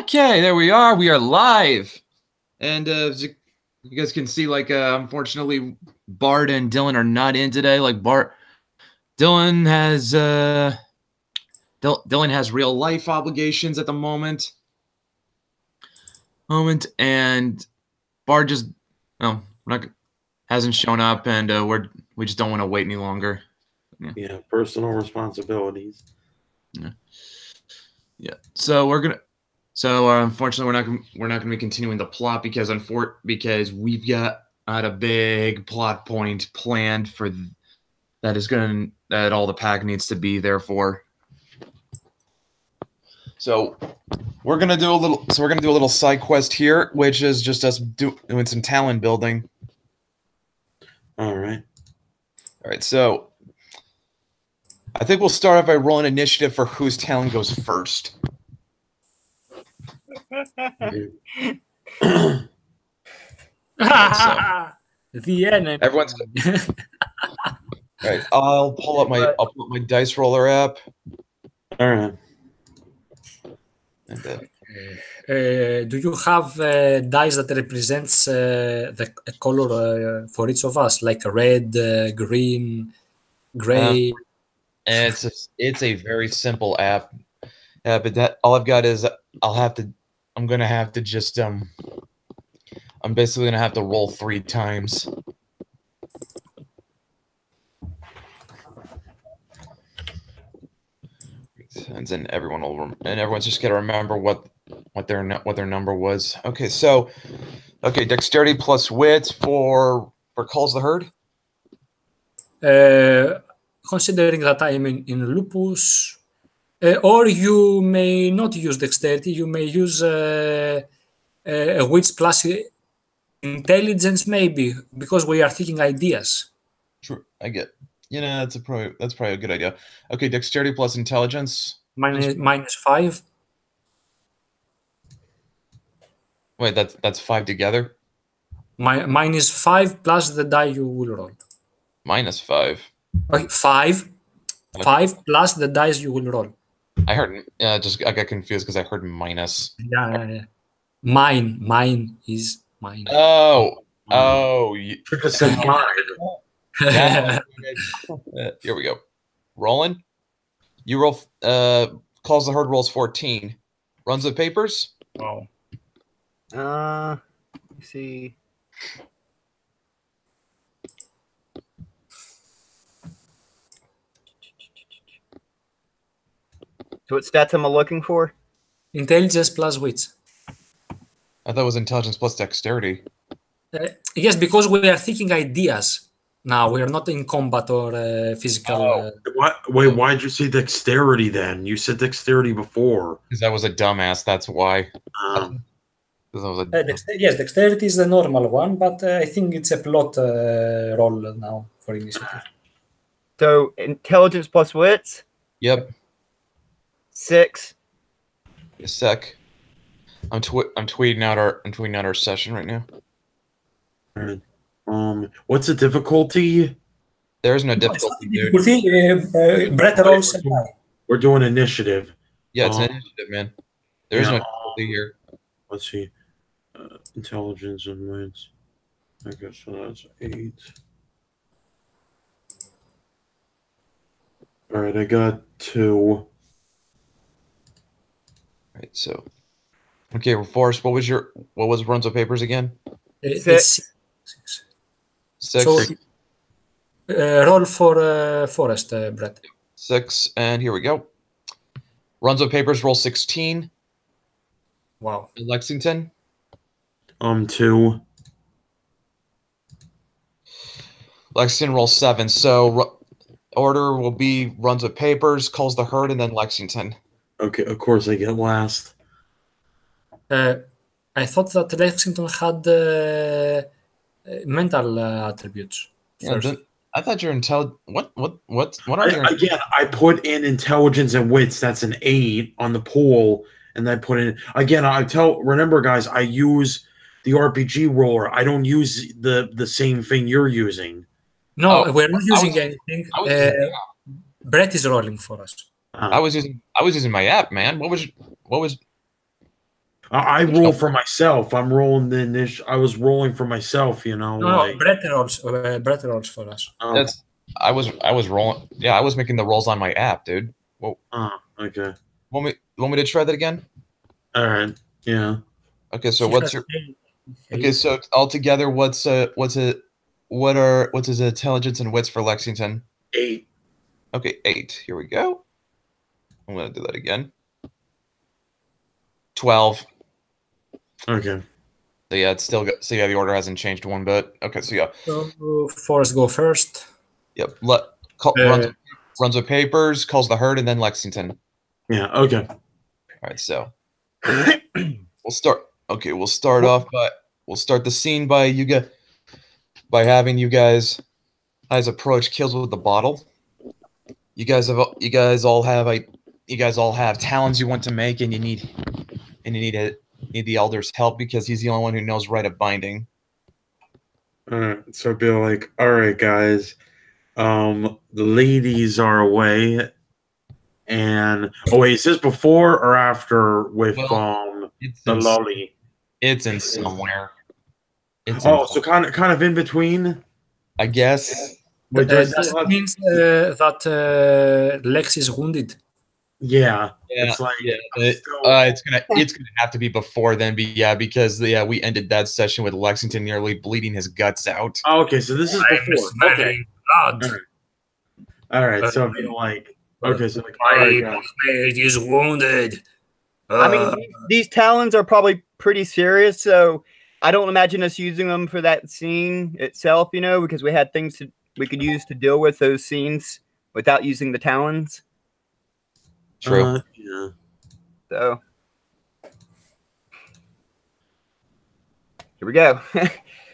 Okay, there we are. We are live. And as you guys can see, unfortunately, Bart and Dylan are not in today. Dylan has Dylan has real life obligations at the moment, and Bart just hasn't shown up, and we just don't want to wait any longer. Yeah, personal responsibilities. Yeah. So unfortunately, we're not gonna be continuing the plot because we've got a big plot point planned for that all the pack needs to be there for. So we're gonna do a little side quest here, which is just us doing some Talen building. All right. So I think we'll start off by rolling initiative for whose Talen goes first. The enemy. Everyone's right. I'll pull up my dice roller app. All right. Do you have dice that represents the color for each of us, like red, green, gray? It's a very simple app. But that all I've got is I'm gonna have to just I'm basically gonna have to roll 3 times. And then everyone's just gotta remember what their number was. Okay, so dexterity plus wit for calls the herd. Considering that I'm in lupus, or you may not use dexterity, you may use a wits plus intelligence, maybe, because we are thinking ideas. True, I get. That's probably a good idea. Okay, dexterity plus intelligence. Minus 5. Wait, that's 5 together. Minus 5 plus the die you will roll. Minus 5. Okay, 5. 5 plus the dice you will roll. I heard. I got confused because I heard minus. Yeah. Mine is mine. You should have said mine. Here we go. Rolling. You roll. Calls the herd rolls 14. Runs the papers. Wow. Let's see. So what stats am I looking for? Intelligence plus wits. I thought it was intelligence plus dexterity. Yes, because we are thinking ideas. Now we are not in combat or physical. Wait, why'd you say dexterity then? You said dexterity before. Because I was a dumbass. That's why. Yes, dexterity is the normal one, but I think it's a plot roll now for initiative. So intelligence plus wits. Yep. 6. A sec. I'm tweeting out our session right now. What's the difficulty? There's no difficulty, dude. Brett rolls. We're doing initiative. Yeah, it's an initiative, man. There's no difficulty here. Let's see. Intelligence and wits. I guess so that's 8. All right, I got 2. Right, so okay, Forrest, what was runs of papers again? 6. 6. So, roll for Forrest, Brett. 6, and here we go. Runs of papers roll 16. Wow. Lexington. 2. Lexington rolls 7. So order will be runs of papers, calls the herd, and then Lexington. Okay, of course I get last. I thought that Lexington had mental attributes. Yeah, I thought you're What are your... Again, I put in intelligence and wits. That's an 8 on the pool, and I put in again. Remember, guys, I use the RPG roller. I don't use the same thing you're using. No, we're not using anything. Brett is rolling for us. I was using my app, man. What was I roll for myself. I'm rolling the initial. I was rolling for myself. You know, No, like Brett rolls for us. That's I was rolling. Yeah, I was making the rolls on my app, dude. Well, okay. Want me to try that again? All right. Yeah. Okay, so He what's has your eight. okay? So altogether, what's his intelligence and wits for Lexington? 8. Okay, 8. Here we go. I'm gonna do that again. 12. Okay. So yeah, it's still good. So yeah, the order hasn't changed one bit. Okay, so yeah, So Forrest go first. yep. Uh, Runs with papers, calls the herd, and then Lexington. Yeah. Okay. All right, so we'll start. Okay, we'll start off by we'll start the scene by having you guys approach kills with the bottle. You guys all have talons you want to make, and you need the elder's help because he's the only one who knows right of binding. So be like, all right, guys. The ladies are away, and wait, is this before or after with It's the in, lolly? it's in somewhere. So kind of in between. I guess. Wait, do I does still it have- mean that Lex is wounded? Yeah, Yeah, it's like it's gonna have to be before then. Because we ended that session with Lexington nearly bleeding his guts out. Oh, okay, so this is I'm before. Okay, smelling blood. all right. So be like, okay, so like, all My right, guys. mate is wounded. I mean, these talons are probably pretty serious, so I don't imagine us using them for that scene itself, you know, because we had things we could use to deal with those scenes without using the talons. True. Yeah. So here we go. All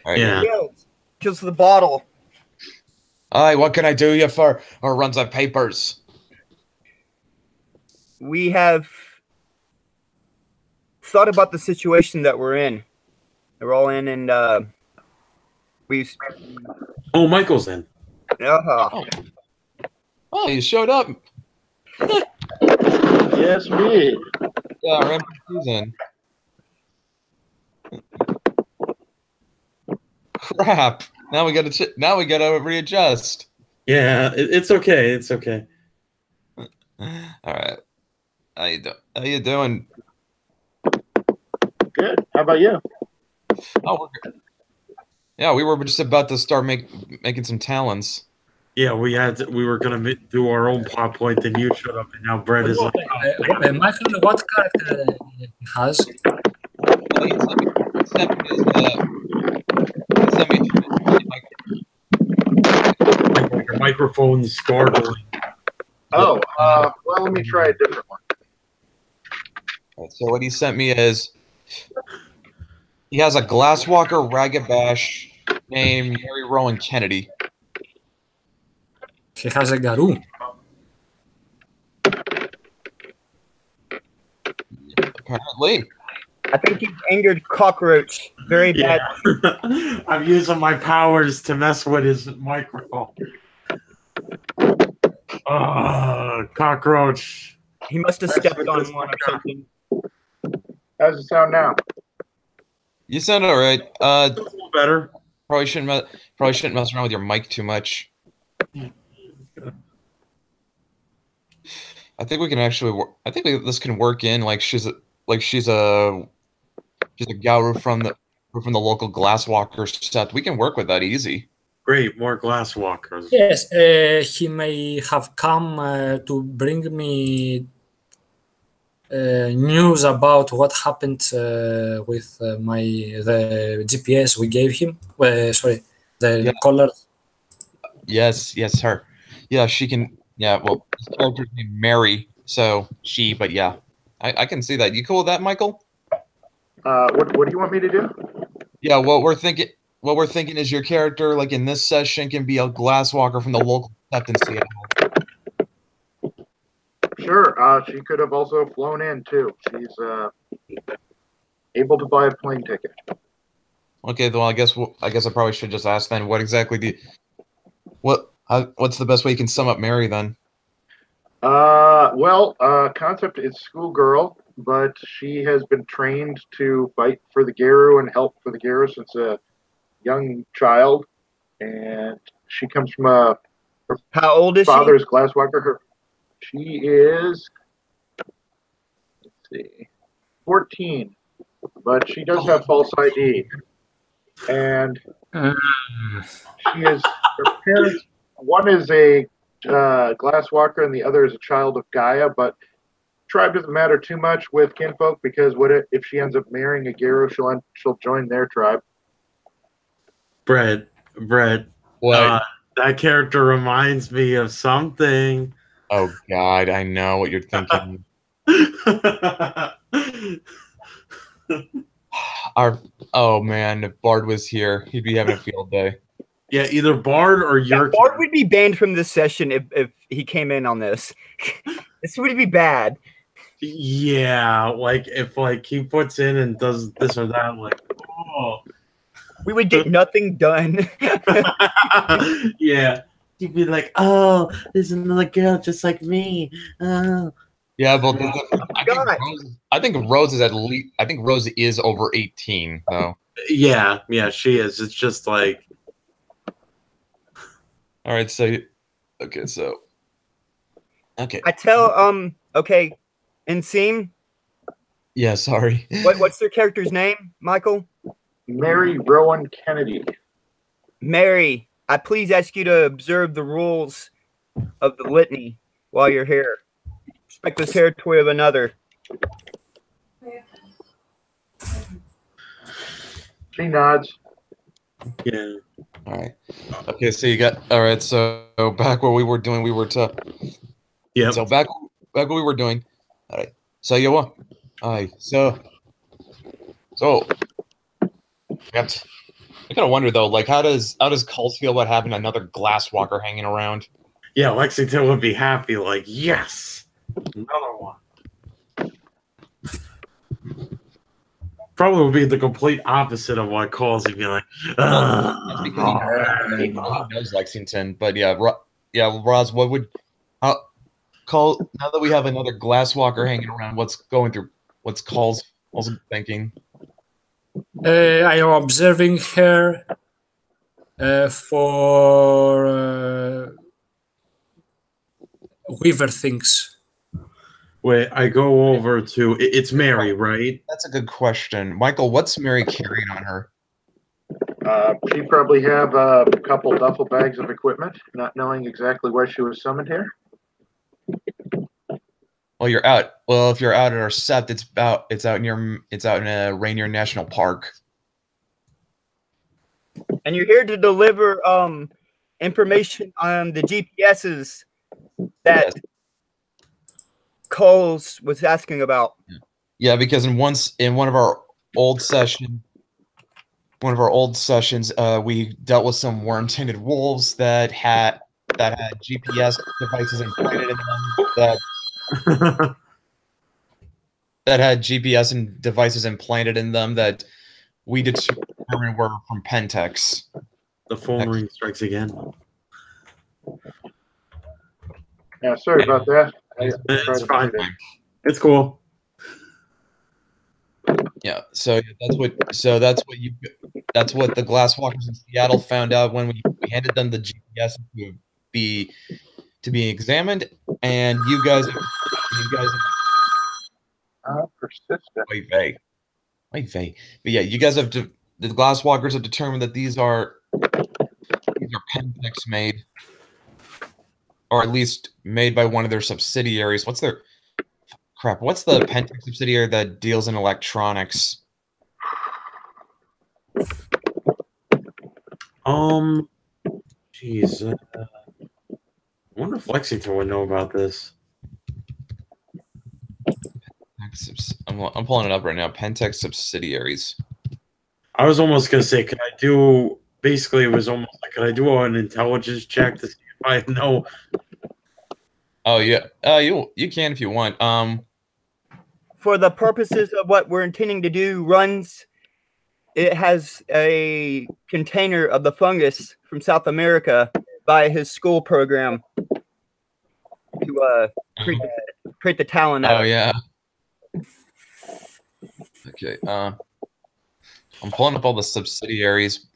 right, Yeah. Kills the bottle. All right, what can I do you for? Or runs on papers. We have thought about the situation that we're in. We're all in, and we. Oh, Michael's in. Oh, you showed up. Yes, we. Yeah, our MP's in. Crap. Now we gotta readjust. Yeah, it's okay. It's okay. All right. How you doing? Good. How about you? Oh, we're good. Yeah, we were just about to start making some talons. Yeah, we were gonna do our own plot point, then you showed up, and now Brett is like, Michael, what character he has? your microphone's gargling. Oh, well, let me try a different one. So what he sent me is he has a glasswalker ragabash named Mary Rowan Kennedy. He has a Garou. Apparently. I think he's angered cockroach very bad. Yeah. I'm using my powers to mess with his microphone. Cockroach. He must have stepped on one or something. How does it sound now? You sound all right. A little better. Probably shouldn't mess around with your mic too much. I think we can actually. I think this can work in like she's a Gauru from the local glasswalker set. We can work with that easy. Great, more glasswalkers. Yes, he may have come to bring me news about what happened with the GPS we gave him. The collar. Yes, her. Yeah, she can. Yeah, well, his character's named Mary, so she. But yeah, I can see that. You cool with that, Michael? What do you want me to do? Yeah, what we're thinking is your character, like in this session, can be a glasswalker from the local acceptance Seattle. Sure. She could have also flown in too. She's able to buy a plane ticket. Okay, well, I guess I probably should just ask then. What exactly what's the best way you can sum up Mary then? Concept is schoolgirl. but she has been trained to fight for the Geru and help for the Geru since a young child. And she comes from a How old is father's glasswalker. She is, let's see, 14, but she does have false ID. And she is, her parents, one is a glasswalker and the other is a child of Gaia, but tribe doesn't matter too much with kinfolk because if she ends up marrying a Gero, she'll join their tribe. Brett, What? that character reminds me of something. Oh God, I know what you're thinking. Oh man, if Bard was here, he'd be having a field day. Yeah, either Bard or your Bard would be banned from this session if he came in on this. This would be bad. Yeah, like if like he puts in and does this or that, like oh. We would get nothing done. Yeah. He'd be like, oh, there's another girl just like me. Oh. Yeah, but I think Rose is at least. I think Rose is over 18, though. Yeah, she is. It's just like. All right, so okay. I tell okay, and Seam. Yeah, sorry. What's their character's name, Michael? Mary Rowan Kennedy. Mary, I please ask you to observe the rules of the litany while you're here. Respect the territory of another. She nods. Yeah. All right. Okay, so you got all right. So back what we were doing, Yeah. So back what we were doing. All right. So you what? All right. So. I kind of wonder though, like how does Cults feel about having another Glasswalker hanging around? Yeah, Lexington would be happy. Like yes, another one. Probably would be the complete opposite of what calls. He'd be like, That's because he knows Lexington. But yeah, Roz, what would call now that we have another Glasswalker hanging around? What's Call's also thinking? I am observing her for Weaver things. wait, I go over to it's Mary, right? That's a good question, Michael. What's Mary carrying on her? She'd probably have a couple duffel bags of equipment, not knowing exactly why she was summoned here. Well, you're out. Well, if you're out at our sept, it's out in a Rainier National Park. And you're here to deliver information on the GPSs that Coles was asking about. Yeah, because in one of our old sessions, we dealt with some worm-tainted wolves that had GPS devices implanted in them that had GPS and devices implanted in them that we determined were from Pentex. The phone ring strikes again. Yeah, sorry about that. It's fine. It's cool. Yeah, so that's what the Glasswalkers in Seattle found out when we handed them the GPS to be examined, and you guys persistent. Wait, vague. But yeah, you guys the Glasswalkers have determined that these are Pentex made, or at least made by one of their subsidiaries. What's the Pentex subsidiary that deals in electronics? Jeez. I wonder if Lexington would know about this. I'm pulling it up right now. Pentex subsidiaries. I was almost gonna say, could I do? Basically, it was almost like, could I do an intelligence check to see if I know? Oh yeah. You can if you want. For the purposes of what we're intending to do, it has a container of the fungus from South America by his school program to create the Talen. Oh yeah. Okay. I'm pulling up all the subsidiaries.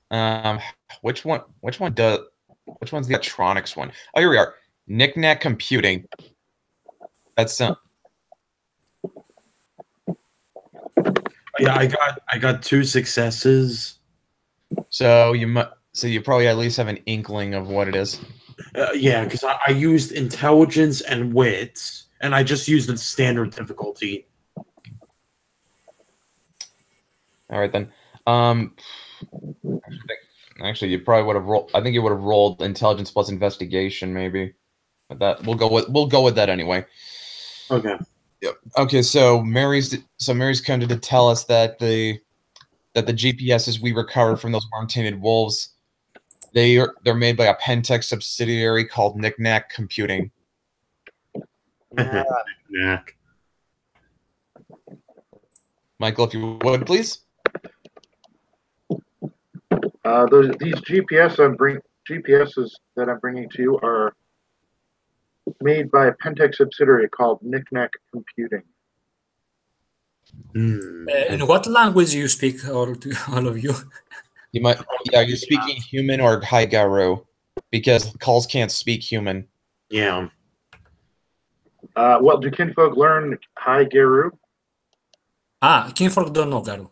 Which one's the electronics one? Oh, here we are. Knickknack Computing. That's Yeah, I got 2 successes. so you probably at least have an inkling of what it is. Yeah, because I used intelligence and wits, and I just used the standard difficulty. All right then. Actually, you probably would have rolled. I think you would have rolled intelligence plus investigation, maybe. But that we'll go with that anyway. Okay. Yep. Okay. So Mary's come to tell us that the GPSs we recovered from those worm-tainted wolves, they're made by a Pentex subsidiary called Knickknack Computing. Knack. Michael, if you would please. These GPSs that I'm bringing to you are made by a Pentex subsidiary called Knickknack Computing. In what language do you speak, all of you? You might, yeah. You're speaking human or Haigaru, because calls can't speak human. Yeah. Well, do kinfolk learn Haigaru? Kinfolk don't know Garu.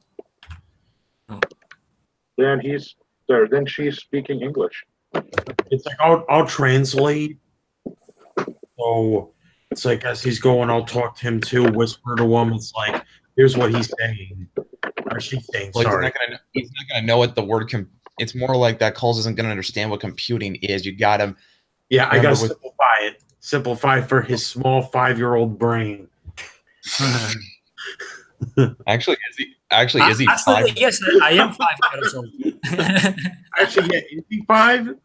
Then she's speaking English. It's like I'll translate. So it's like as he's going, I'll talk to him too, whisper to him. It's like, here's what he's saying. Or she's saying, Like sorry. he's not gonna know what the word it's more like that calls isn't gonna understand what computing is. You got him. Yeah, I gotta simplify it. Simplify for his small 5-year-old brain. Actually, is he 5? Yes, I am 5 years old. Actually, yeah, is he 5?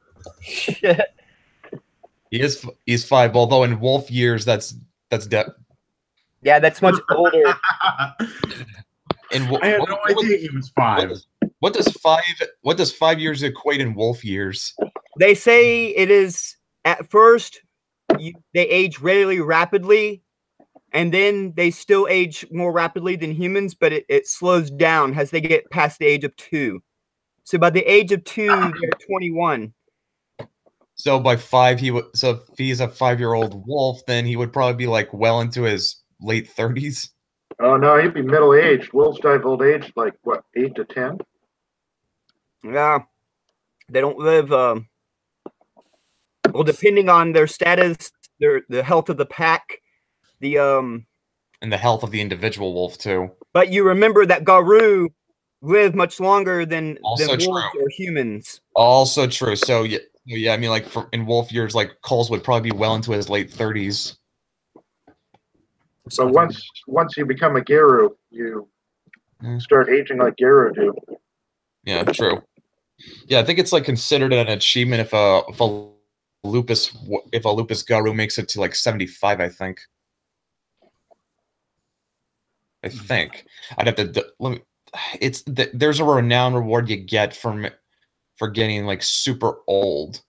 He's 5. Although in wolf years, that's Yeah, that's much older. I had no idea he was 5. What does 5 years equate in wolf years? They say it is at first they age really rapidly, and then they still age more rapidly than humans, but it slows down as they get past the age of 2. So by the age of 2, they're 21. So by 5, so if he's a 5-year-old wolf, then he would probably be like well into his late 30s. Oh no, he'd be middle-aged. Wolves die of old age, like what, 8 to 10? Yeah, they don't live. Well, depending on their status, the health of the pack, and the health of the individual wolf too. But you remember that Garu live much longer than wolves or humans. Also true. So yeah, I mean, like in wolf years, like Coles would probably be well into his late 30s. So once you become a Garu, you start aging like Garu do. Yeah, true. Yeah, I think it's like considered an achievement if a lupus Garu makes it to like 75. I think. I'd have to let me. There's a renown reward you get for getting like super old.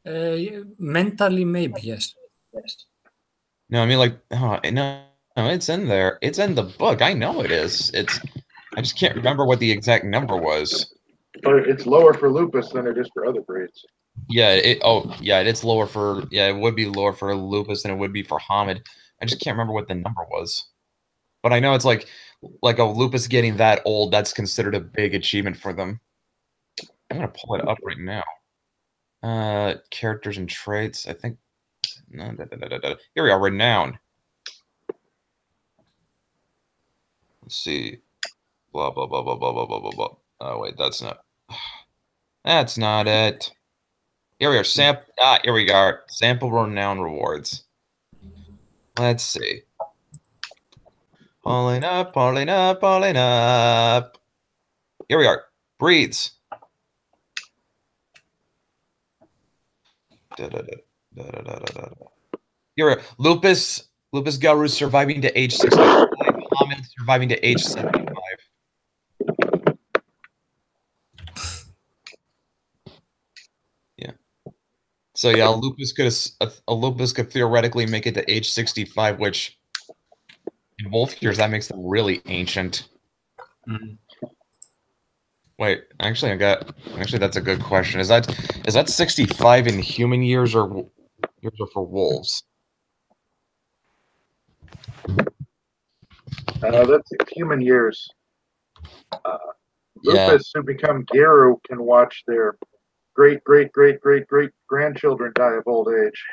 Mentally, maybe yes. No, I mean like no, it's in there. It's in the book. I know it is. I just can't remember what the exact number was. But it's lower for lupus than it is for other breeds. Yeah, it's lower for it would be lower for lupus than it would be for Hamid. I just can't remember what the number was. But I know it's like a lupus getting that old, that's considered a big achievement for them. I'm gonna pull it up right now. Characters and traits. I think here we are, renowned. Let's see. Blah blah blah blah blah blah blah blah blah. Oh wait, that's not it. Here we are. Here we go. Sample renown rewards. Let's see. Pulling up. Here we are. Breeds. Here we are. Lupus Garu surviving to age 65. Hamid surviving to age 75. Yeah. So yeah, a lupus could theoretically make it to age 65, which In wolf years, that makes them really ancient. Mm. Wait, actually, that's a good question. Is that 65 in human years or for wolves? That's human years. Yeah. Lupus who become Geru can watch their great grandchildren die of old age.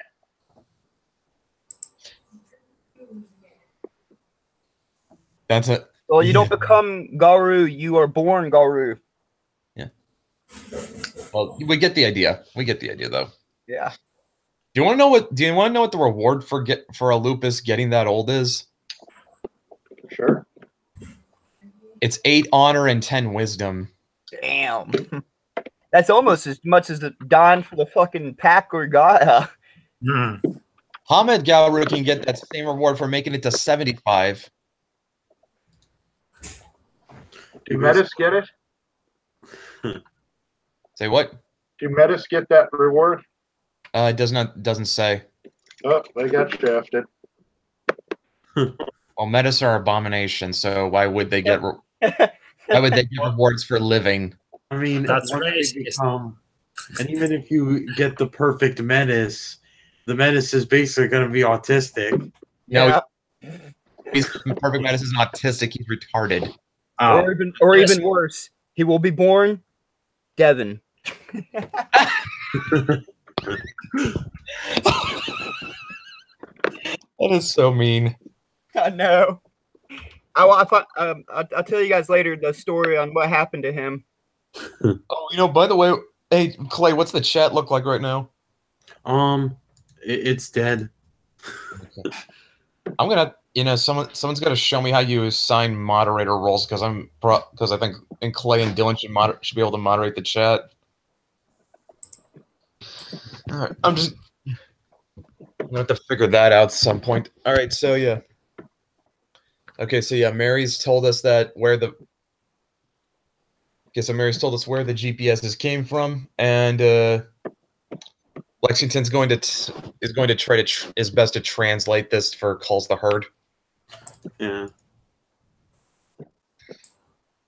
That's it. Well, you don't become Garu, you are born Garu. Well, we get the idea. We get the idea, though. Yeah. Do you want to know what? Do you want to know what the reward for a lupus getting that old is? Sure. It's 8 honor and 10 wisdom. Damn. That's almost as much as the dying for the fucking pack or Gaia. Mm. Hamed Gauru can get that same reward for making it to 75. Do Metis get it? Say what? Do Metis get that reward? It doesn't say. Oh, they got shafted. Well, metas are abominations, so why would they get rewards for living? I mean, That's once they racist. become, and even if you get the perfect menace, the menace is basically going to be autistic. No, he's perfect menace is autistic. He's retarded. Oh. Or even worse, he will be born Devin. That is so mean. I know. I'll tell you guys later the story on what happened to him. Oh, by the way, hey Clay, what's the chat look like right now? It's dead. I'm gonna, someone's got to show me how you assign moderator roles because I think Clay and Dylan should be able to moderate the chat. All right, I'm gonna have to figure that out at some point. All right, so yeah. Okay, so yeah, Mary's told us where the GPSs came from, and Lexington's going to try his best to translate this for Calls the Herd. Yeah.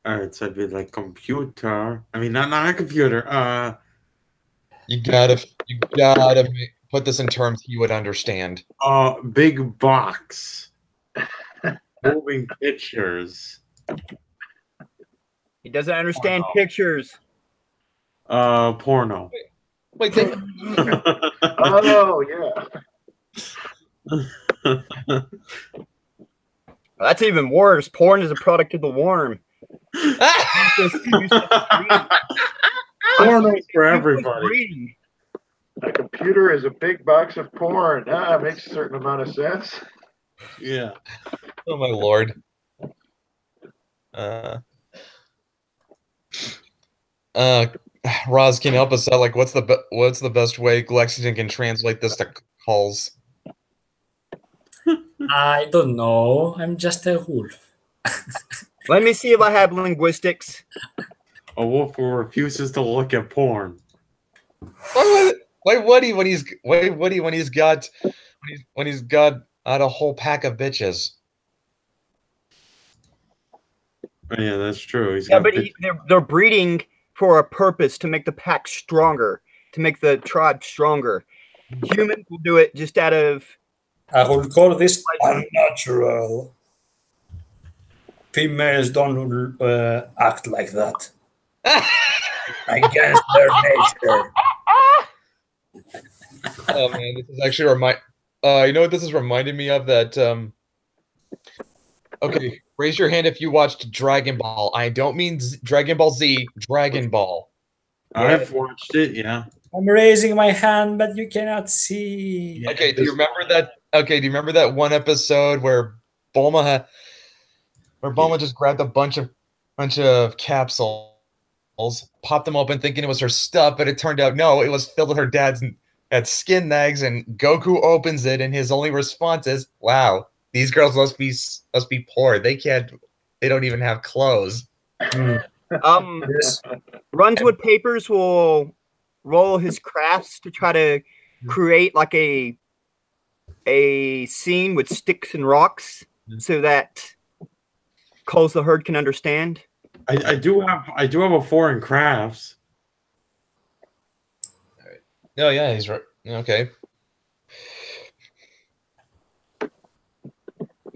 All right, so it'd be like computer. I mean, not a computer. You gotta put this in terms he would understand. Big box. Moving pictures. He doesn't understand pictures. Porno. Wait, think. Oh yeah. That's even worse. Porn is a product of the worm. Porno for everybody. A computer is a big box of porn. Makes a certain amount of sense. Yeah. Oh my lord. Roz, can you help us out? Like, what's the best way Lexington can translate this to calls? I don't know. I'm just a wolf. Let me see if I have linguistics. A wolf who refuses to look at porn. Why would he when he's got out a whole pack of bitches? Yeah, that's true. But they're breeding for a purpose, to make the pack stronger, to make the tribe stronger. Humans will do it just out of... I would call this unnatural. Females don't act like that. Against their nature. Oh man, this is actually you know what this is reminding me of? That okay, raise your hand if you watched Dragon Ball. I don't mean Dragon Ball Z, Dragon Ball. I've watched it, yeah. I'm raising my hand, but you cannot see. Okay, do you remember that? Okay, do you remember that one episode where Bulma just grabbed a bunch of capsules, popped them open, thinking it was her stuff, but it turned out no, it was filled with her dad's skin nags, and Goku opens it, and his only response is, "Wow, these girls must be poor. They don't even have clothes." Runswood Papers will roll his crafts to try to create like a scene with sticks and rocks. so that calls the herd can understand? I do have a 4 in crafts. Oh yeah, he's right. Okay.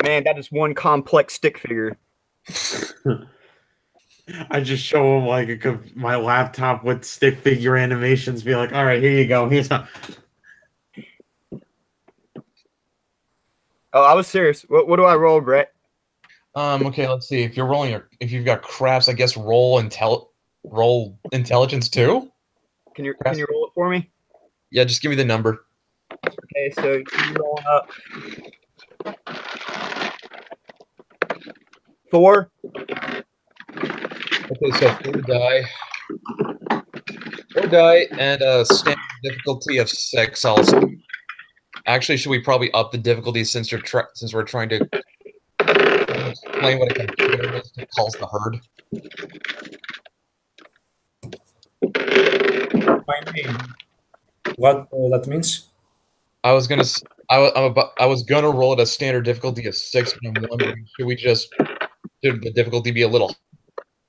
Man, that is one complex stick figure. I just show him like my laptop with stick figure animations. Be like, all right, here you go. Here's a. Oh, I was serious. What do I roll, Brett? Okay, let's see. If you've got crafts, I guess roll intelligence too. Can you roll it for me? Yeah, just give me the number. Okay, so you roll up 4. Okay, so 4 die, and a standard difficulty of 6. Actually, should we probably up the difficulty since we're trying to explain what a computer is that calls the herd? I mean, what that means? I was gonna roll at a standard difficulty of 6, but I'm wondering should the difficulty be a little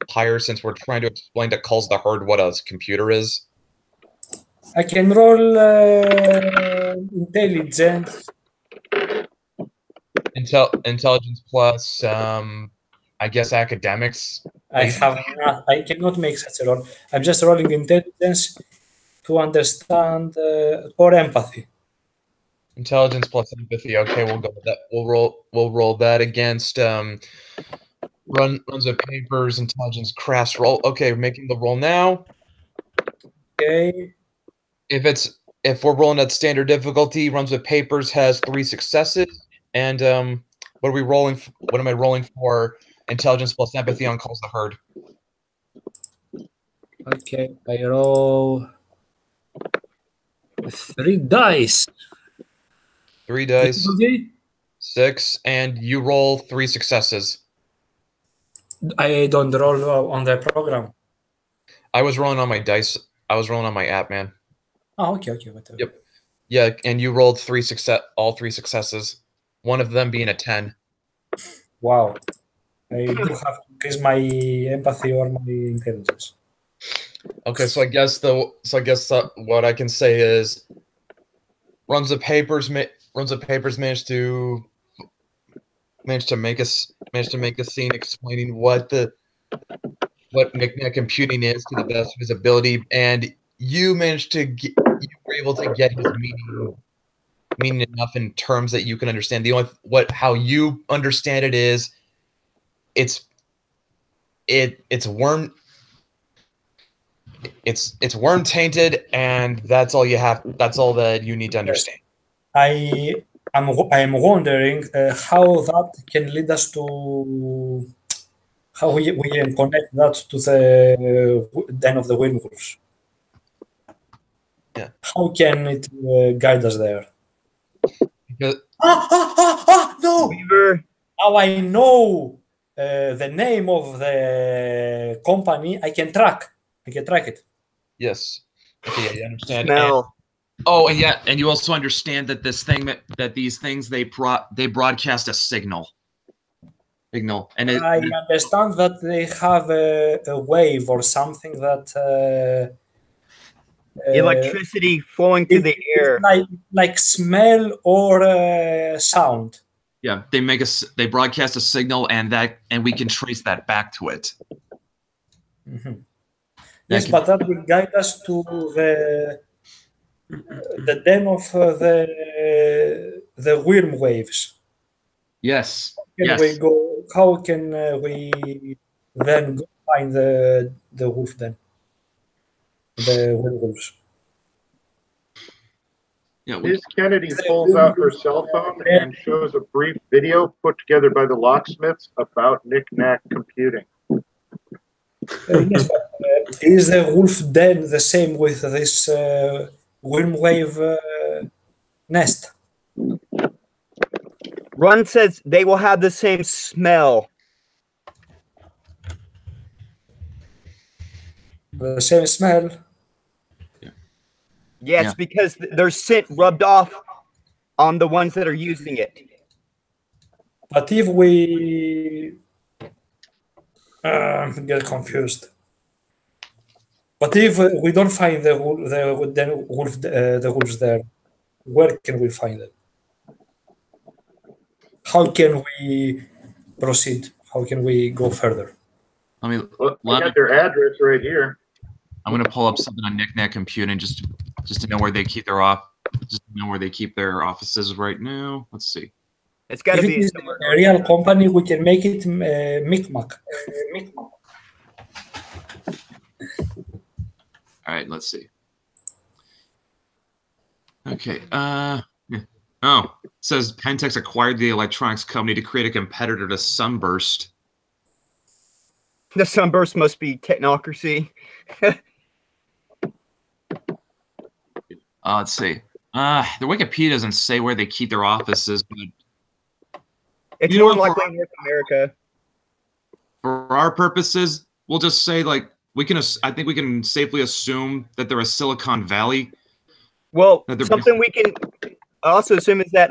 higher since we're trying to explain to calls the herd what a computer is? I can roll intelligence. Intelligence plus, I guess academics. I cannot make such a roll. I'm just rolling intelligence to understand or empathy. Intelligence plus empathy. Okay, we'll go with that. We'll roll that against runs of papers, intelligence, crafts roll. Okay, we're making the roll now. Okay. If we're rolling at standard difficulty, runs with papers has 3 successes. And what are we rolling? What am I rolling for? Intelligence plus empathy on calls the herd. Okay, I roll 3 dice. 3 dice. Okay. 6, and you roll 3 successes. I don't roll on the program. I was rolling on my dice. I was rolling on my app, man. Oh, okay, whatever. Yep. Yeah, and you rolled all 3 successes. One of them being a 10. Wow. I do have to increase my empathy or my intelligence. Okay, so I guess what I can say is runs of papers managed to make a scene explaining what knick-knack computing is to the best of his ability, and you were able to get his meaning enough in terms that you can understand. How you understand it is it's worm tainted, and that's all that you need to understand. I'm wondering how that can lead us to how we can connect that to the den of the werewolves. Yeah. How can it guide us there? Because No! Weaver. Now I know the name of the company. I can track it. yes. Okay, yeah, you understand. Smell. And you also understand that these things they broadcast a signal, and I understand that they have a wave or something that Electricity flowing through the air. like smell or sound. yeah, they broadcast a signal, and we can trace that back to it. Mm-hmm. Yes, but that will guide us to the den of the worm waves. Yes. How can we then go find the wolf then? The werewolves. Yeah. Ms. Kennedy pulls out her cell phone and shows a brief video put together by the locksmiths about knick-knack computing. Yes, but, is the wolf den the same with this wormwave nest? Run says they will have the same smell. The same smell? Yes, Yeah. because their scent rubbed off on the ones that are using it. But if we get confused. But if we don't find the wolves there, where can we find them? How can we proceed? How can we go further? Well, I got their address right here. I'm gonna pull up something on Knick-Knack Computing just to know where they keep their offices right now. Let's see. It's got to If be it is somewhere. a real company, we can make it Micmac. All right, let's see. Okay. Yeah. Oh, it says Pentex acquired the electronics company to create a competitor to Sunburst. The Sunburst must be technocracy. Let's see. The Wikipedia doesn't say where they keep their offices, but It's You know more what, likely in North America. for our purposes, we'll just say like I think we can safely assume that they're a Silicon Valley. Well, That they're something we can also assume is that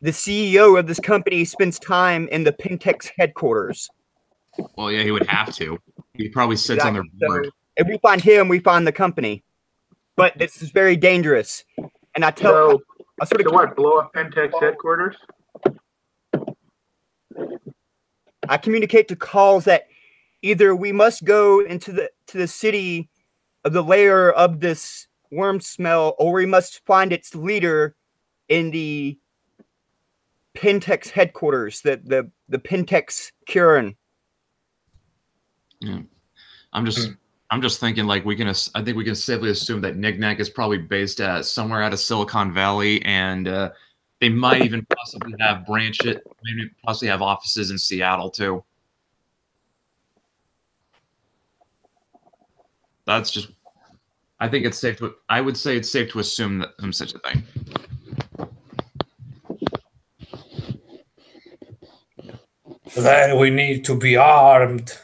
the CEO of this company spends time in the Pentex headquarters. Well, yeah, he would have to. He probably sits on their board. So if we find him, we find the company. But this is very dangerous. And I tell So, I sort of so what? Blow up Pentex headquarters? I communicate to calls that either we must go into the city of the layer of this worm smell, or we must find its leader in the Pentex headquarters, the Pentex Curin. Yeah. I'm just thinking like I think we can safely assume that Knick-Knack is probably based at somewhere out of Silicon Valley, and they might even possibly have maybe possibly have offices in Seattle too. That's just. I think it's safe to. I would say it's safe to assume that such a thing. Then we need to be armed.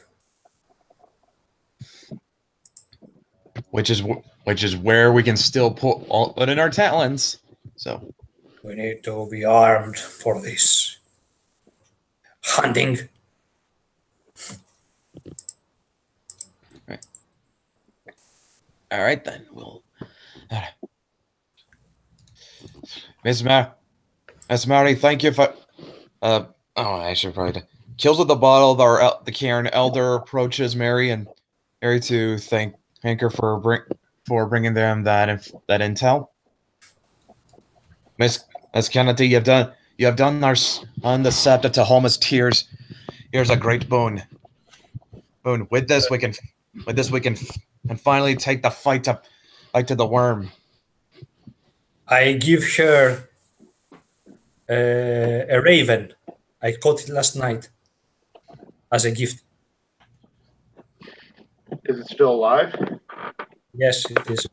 Which is where we can still put in our talents. So We need to be armed for this hunting. all right then. We'll. Miss Mary, thank you for. I should probably. Kills with the bottle. The Cairn Elder approaches Mary to thank her for bringing them that intel. Miss Kennedy, you have done our undeceptive to Tahoma's tears. Here's a great boon. With this we can finally take the fight to the worm. I give her a raven. I caught it last night as a gift. Is it still alive? Yes, it is.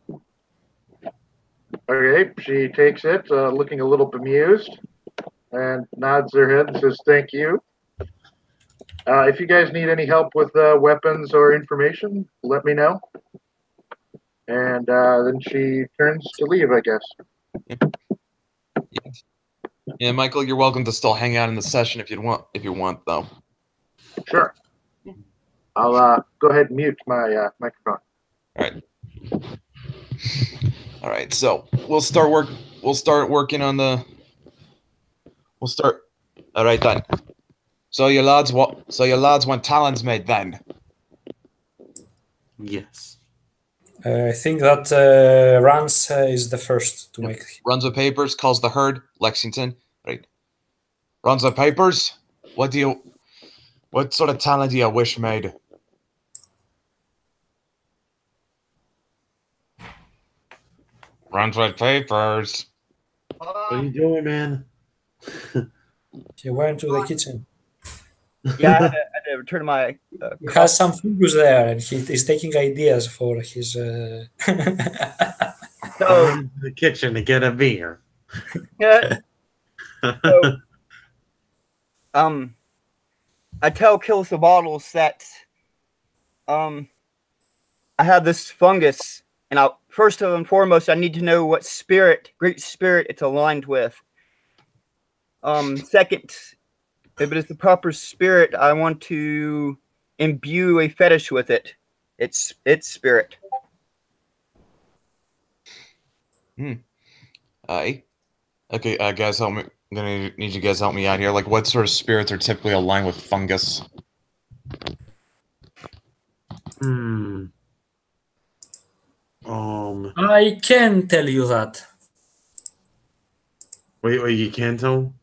Okay, she takes it, looking a little bemused, and nods her head and says, "Thank you. If you guys need any help with weapons or information, let me know." And then she turns to leave, I guess. Yeah, Michael, you're welcome to still hang out in the session if you want, though. Sure. I'll go ahead and mute my microphone. All right. So we'll start working on the. All right then. So your lads want Talen's made then? Yes. I think that Rance is the first to make. Runs with papers, calls the herd, Lexington. Right. Runs with papers. What sort of talent do you wish made? Runs with papers. What are you doing, man? He went to the kitchen. Yeah, I had to return to my. He has some fungus there, and he is taking ideas for his. So, I'm in the kitchen to get a beer. yeah. So, I tell Kills the Bottles that I have this fungus, and first and foremost, I need to know what great spirit it's aligned with. Second, If it is the proper spirit, I want to imbue a fetish with it. Its spirit. Aye. Okay, guys, help me. I'm gonna need you guys to help me out here. Like, what sort of spirits are typically aligned with fungus? I can tell you that. Wait, you can't tell?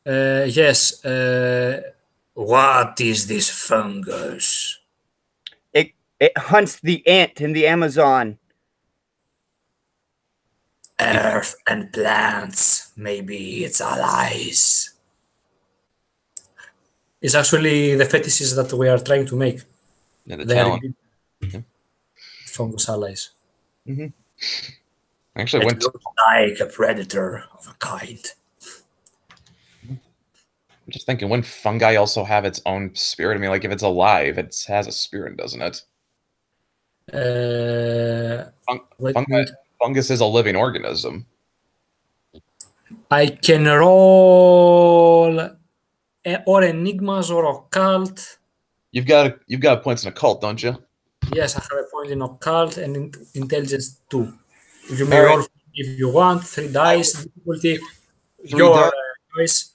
Yes. What is this fungus? It hunts the ant in the Amazon. Earth and plants. Maybe its allies. It's actually the fetishes that we are trying to make. Yeah, the They are talent. fungus allies. Actually, It went. looks like a predator of a kind. I'm just thinking, wouldn't fungi also have its own spirit? I mean, like, if it's alive, it has a spirit, doesn't it? Fungus is a living organism. I can roll or enigmas or occult. You've got points in occult, don't you? Yes, I have a point in occult and in intelligence 2. You may roll if you want 3 dice difficulty. Your choice.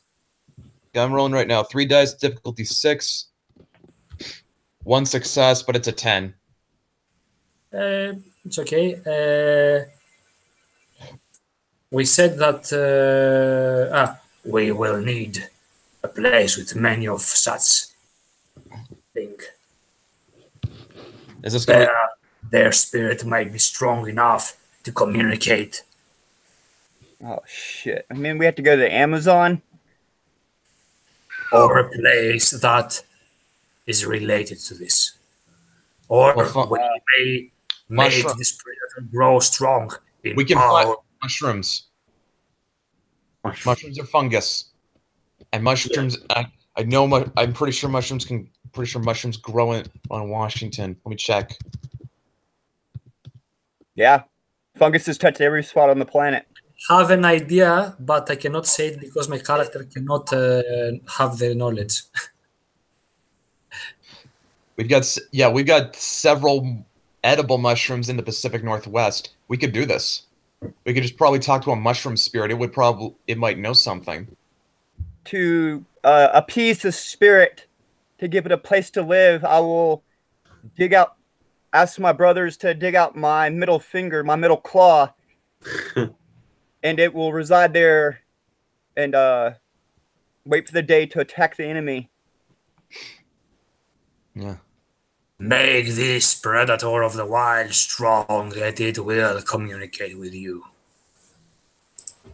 Yeah, I'm rolling right now. 3 dice, difficulty 6. 1 success, but it's a 10. It's okay. We said that we will need a place with many of such things. Is this going to their spirit might be strong enough to communicate? Oh shit! I mean, we have to go to the Amazon. Or a place that is related to this. Or we may make this predator grow strong. We can find mushrooms. Mushrooms are fungus, and mushrooms. Yeah. I know. I'm pretty sure mushrooms can. Pretty sure mushrooms grow on Washington. Let me check. Yeah, funguses touch every spot on the planet. Have an idea, but I cannot say it because my character cannot have the knowledge. We've got several edible mushrooms in the Pacific Northwest. We could do this. We could just probably talk to a mushroom spirit. It might know something. To appease the spirit, to give it a place to live, I will ask my brothers to dig out my middle finger, my middle claw, and it will reside there and wait for the day to attack the enemy. Yeah. Make this predator of the wild strong, that it will communicate with you.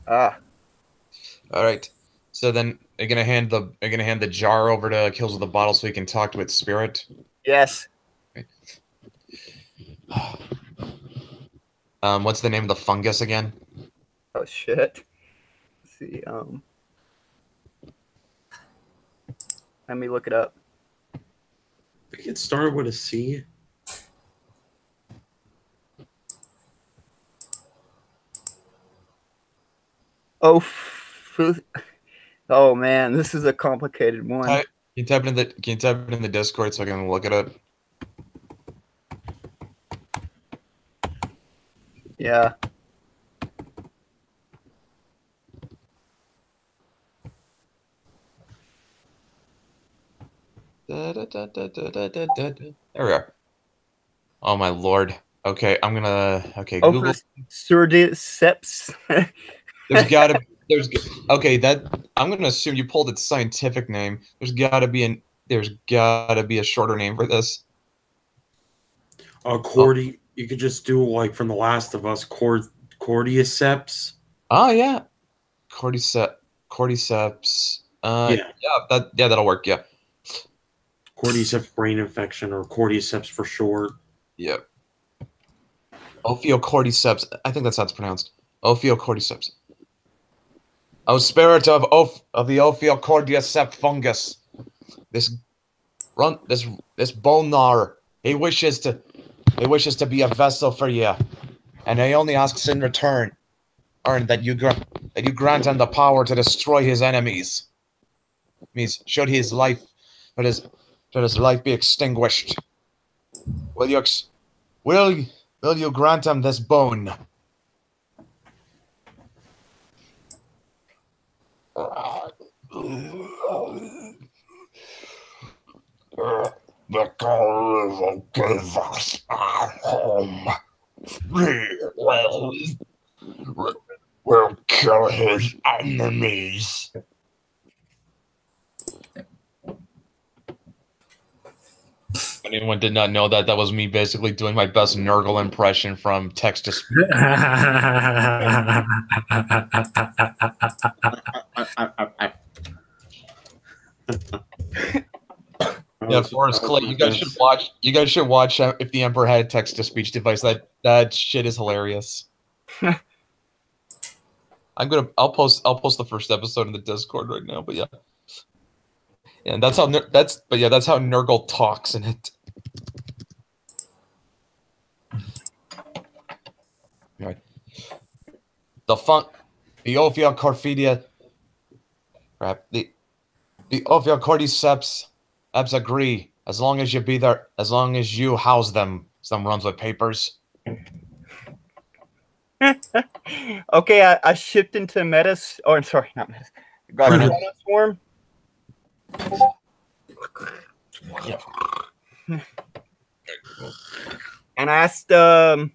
All right. So then you're gonna hand the jar over to Kills with the Bottle so he can talk to its spirit. Yes. Okay. What's the name of the fungus again? Oh shit. Let's see. Let me look it up. I think it started with a C. Oh man, this is a complicated one. Can you type it in the Discord so I can look at it? Yeah. There we are. Oh my lord. Okay, I'm gonna. Okay, Google. Surdiceps. Okay. I'm gonna assume you pulled its scientific name. There's gotta be a shorter name for this. Cordy. You could just do like from The Last of Us, Cordyceps. Oh yeah, Cordyceps. That'll work. Yeah. Cordyceps brain infection, or Cordyceps for short. Yep. Ophiocordyceps. I think that's how it's pronounced. Ophiocordyceps. O spirit of the Ophiocordyceps fungus. This Bonar. He wishes to be a vessel for you, and he only asks in return that you grant him the power to destroy his enemies. Means should his life be extinguished? Will you grant him this boon? The God will give us our home. We'll kill his enemies. Anyone did not know that was me basically doing my best Nurgle impression from text to speech. Yeah, Forrest Clay, you guys should watch. You guys should watch if the Emperor had a text to speech device. That shit is hilarious. I'll post the first episode in the Discord right now. But yeah, and that's how Nurgle talks in it. Right. The Ophia Corfidia, right? The Ophia Cordyceps agree as long as you be there, as long as you house them. Some runs with papers. Okay, I shipped into Metis. Oh, I'm sorry, not Metis. Swarm. Yeah. And I asked, oh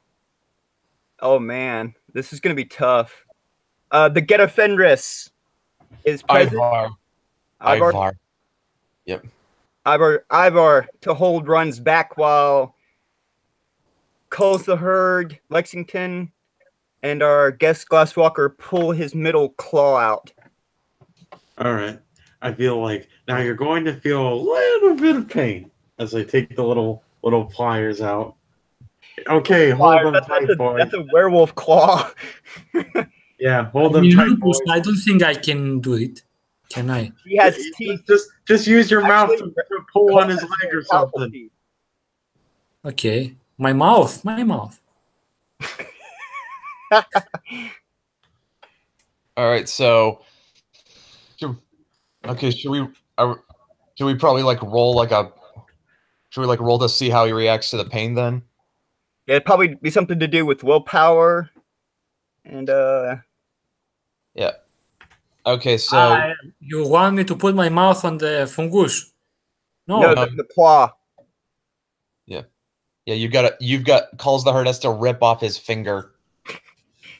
man, this is gonna be tough. The Geta Fenris is present. Ivar. Yep. Ivar to hold runs back while calls the herd, Lexington, and our guest Glasswalker pull his middle claw out. All right. I feel like now you're going to feel a little bit of pain as I take the little pliers out. Okay, hold them tight, boy. That's a werewolf claw. Yeah, hold them tight, boy. I don't think I can do it. Can I? He has teeth. Just use your mouth to pull on his leg or something. Okay. My mouth. All right, so should we probably roll roll to see how he reacts to the pain then? Yeah, it'd probably be something to do with willpower and yeah. Okay, so you want me to put my mouth on the fungus? No, the claw. Yeah. Yeah, you've got calls the herd has to rip off his finger.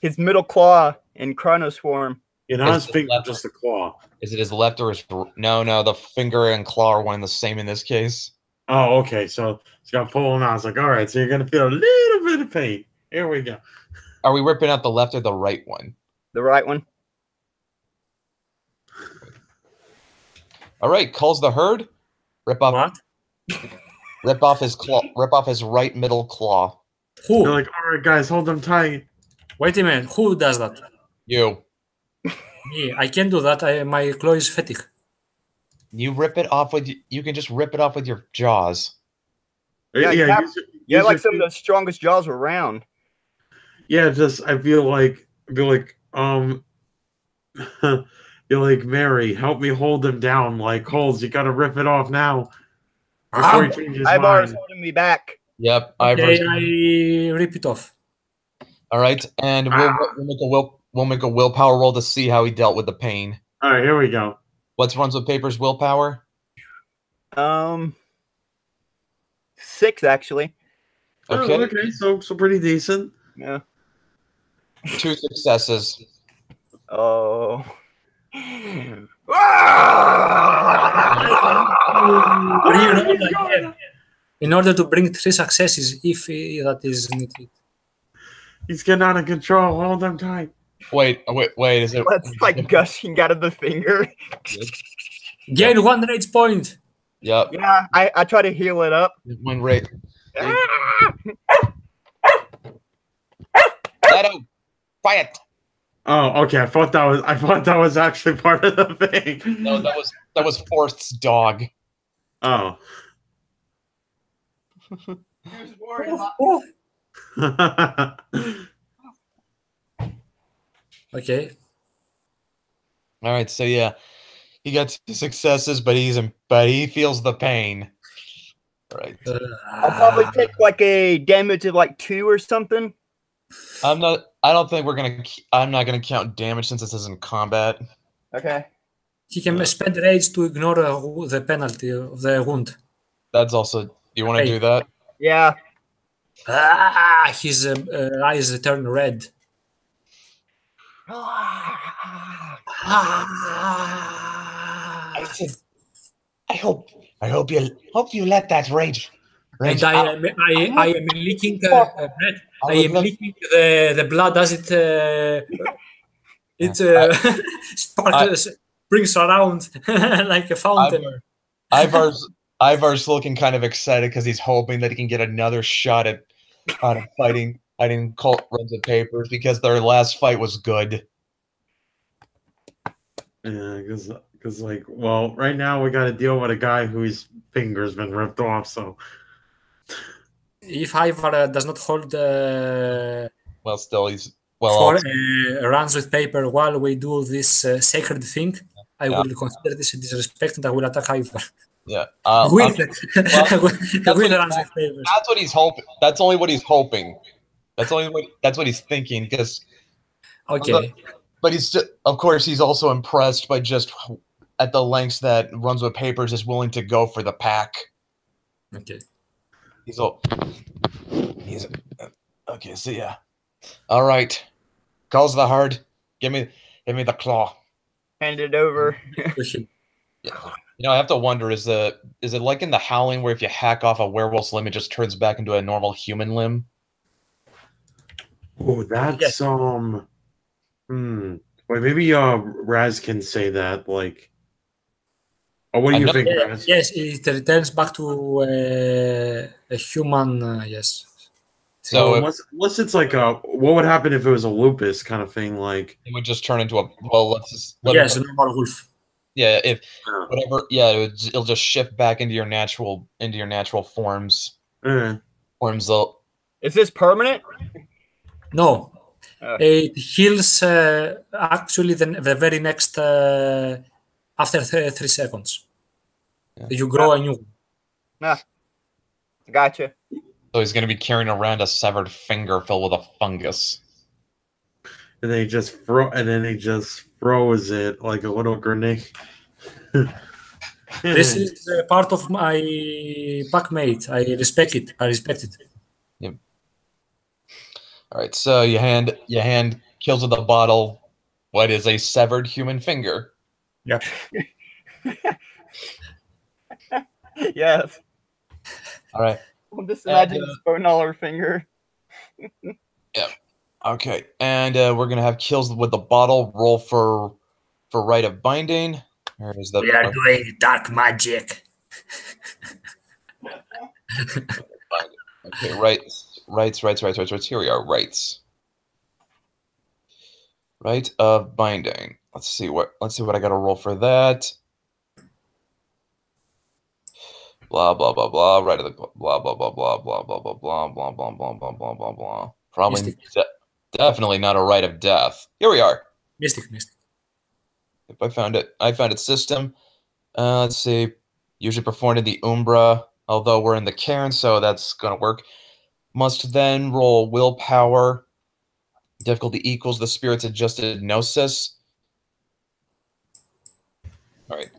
His middle claw in Chronoswarm. Yeah, not his finger, just the claw. Is it his left or his no, the finger and claw are one and the same in this case. Oh, okay. So it's got pulling out. It's like, all right, so you're gonna feel a little bit of pain. Here we go. Are we ripping out the left or the right one? The right one. All right, calls the herd. Rip off What? Rip off his claw. Rip off his right middle claw. Who? They're like, all right, guys, hold them tight. Wait a minute. Who does that? You. Me. I can't do that. My claw is fetish. You rip it off with. You can just rip it off with your jaws. Yeah, use like some of the strongest jaws around. Yeah, just I feel like you're like Mary, help me hold him down. Like Holes, you gotta rip it off now. Before he changes Ivar's mind. holding me back. Yep, Okay, I rip it off. All right, and we'll make a willpower roll to see how he dealt with the pain. All right, here we go. What's runs with papers willpower? 6 actually. Okay. Oh, okay, so pretty decent. Yeah. 2 successes. Oh. In order to bring 3 successes, if that is needed. He's getting out of control. Hold them tight. Wait. Is it? It's like gushing out of the finger. Gain 1 rage point. Yep. Yeah, I try to heal it up. 1 rate. Leto, quiet. Oh, okay. I thought that was actually part of the thing. No, that was Forrest's dog. Oh. Okay. All right, so yeah, He got 2 successes, but he feels the pain. Right. I'll probably take like a damage of like 2 or something. I don't think I'm not gonna count damage since this isn't combat. Okay. He can spend rage to ignore the penalty of the wound. That's also. You want to Hey. do that? Yeah. His eyes turn red. I hope you let that rage. And I am licking bread. I am licking the blood as it sparkles, springs around like a fountain. Ivar's looking kind of excited because he's hoping that he can get another shot at fighting Runs of Papers because their last fight was good. Yeah, because like, well, right now we got to deal with a guy whose finger's been ripped off. So if Ivar does not hold well, still he's runs with paper while we do this sacred thing, I will consider this a disrespect and I will attack Ivar. Yeah, with runs with papers. That's what he's hoping. That's only what he's hoping. That's what he's thinking. Because okay, but he's of course he's also impressed by just at the lengths that Runs with Papers is willing to go for the pack. Okay. He's okay. So yeah, all right. Calls the heart. Give me the claw. Hand it over. You know, I have to wonder: is it like in The Howling, where if you hack off a werewolf's limb, it just turns back into a normal human limb? oh, that's Wait, maybe Raz can say that. Like, oh, what do you think, Raz? Yes, it returns back to a human. Yes. So unless it's like what would happen if it was a lupus kind of thing? Like, it would just turn into a normal wolf. Yeah, if whatever, it'll just shift back into your natural forms. Forms up. Is this permanent? No, it heals actually the very next after 3 seconds. Yeah. You grow a new. Gotcha. So he's going to be carrying around a severed finger filled with a fungus. And then he just froze it like a little grenade. This is part of my packmate. I respect it. Yep. All right. So your hand kills with a bottle what is a severed human finger. Yep. Yes. All right. Well, just imagine a $4 finger. Yeah. Okay. And we're gonna have kills with the bottle. Roll for rite of binding. We are doing dark magic. Okay, rights. Here we are, rights. Rite of binding. Let's see what I gotta roll for that. Blah blah blah blah. Right of the blah blah blah blah blah blah blah blah blah blah blah blah blah blah blah. Probably definitely not a rite of death. Here we are. Mystic. I found it system. Let's see. Usually performed in the Umbra, although we're in the Cairn, so that's gonna work. Must then roll willpower. Difficulty equals the spirit's adjusted gnosis. All right.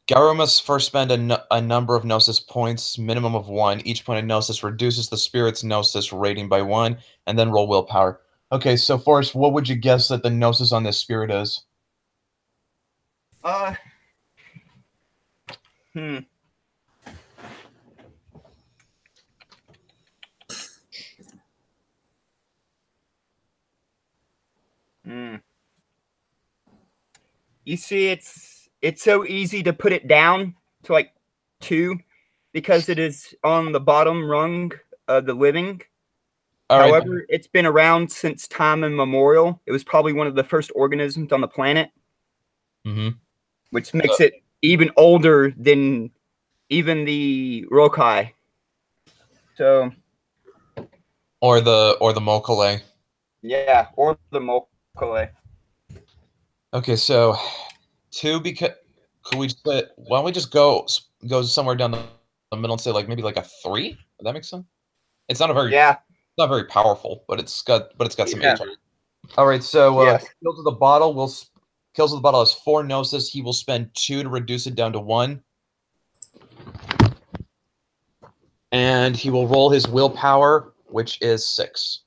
Garu must first spend a number of gnosis points, minimum of 1. Each point of gnosis reduces the spirit's gnosis rating by 1, and then roll willpower. Okay, so Forrest, what would you guess that the gnosis on this spirit is? You see, it's so easy to put it down to like 2 because it is on the bottom rung of the living. However, it's been around since time immemorial. It was probably one of the first organisms on the planet, which makes it even older than even the Rokai. So, or the Mokale. Yeah, or the Mokale. Okay, so 2 because Could we split? Why don't we just go somewhere down the middle and say like maybe like a 3? Would that make sense? It's not a very not very powerful, but it's got some Yeah. HR. All right, so Yes. kills of the bottle kills of the bottle has 4 gnosis. He will spend 2 to reduce it down to 1. And he will roll his willpower, which is 6.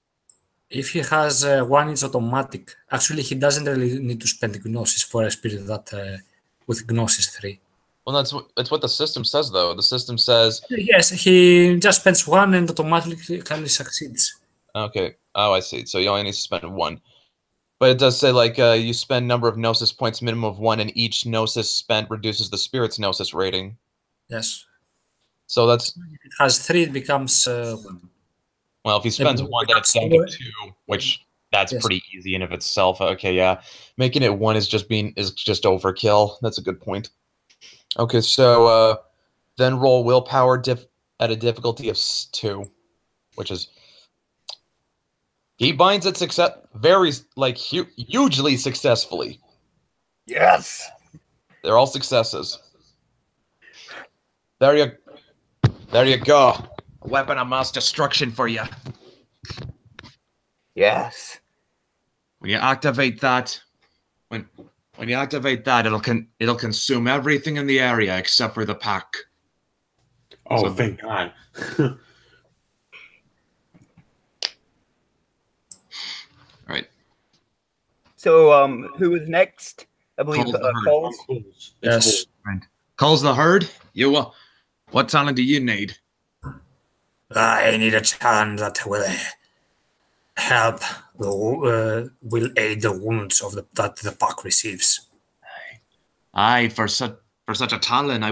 If he has 1, it's automatic. Actually, he doesn't really need to spend Gnosis for a spirit that with Gnosis 3. Well, that's what the system says, though. The system says... Yes, he just spends 1 and automatically succeeds. Okay. Oh, I see. So you only need to spend 1. But it does say, like, you spend number of Gnosis points, minimum of 1, and each Gnosis spent reduces the spirit's Gnosis rating. Yes. So that's... If it has 3, it becomes 1. Well, if he spends 1, then it's down to 2, which that's pretty easy in of itself. Okay, yeah. Making it 1 is just overkill. That's a good point. Okay, so then roll willpower at a difficulty of 2, which is... He binds it hugely successfully. Yes. They're all successes. There you go. A weapon of mass destruction for you. Yes. When you activate that, it'll consume everything in the area except for the pack. Oh, thank God. Right. So, who was next? I believe Coles. Coles. Yes. Right. Coles the herd. What talent do you need? I need a talent that will help, will aid the wounds of that the pack receives. Aye, for such a talent,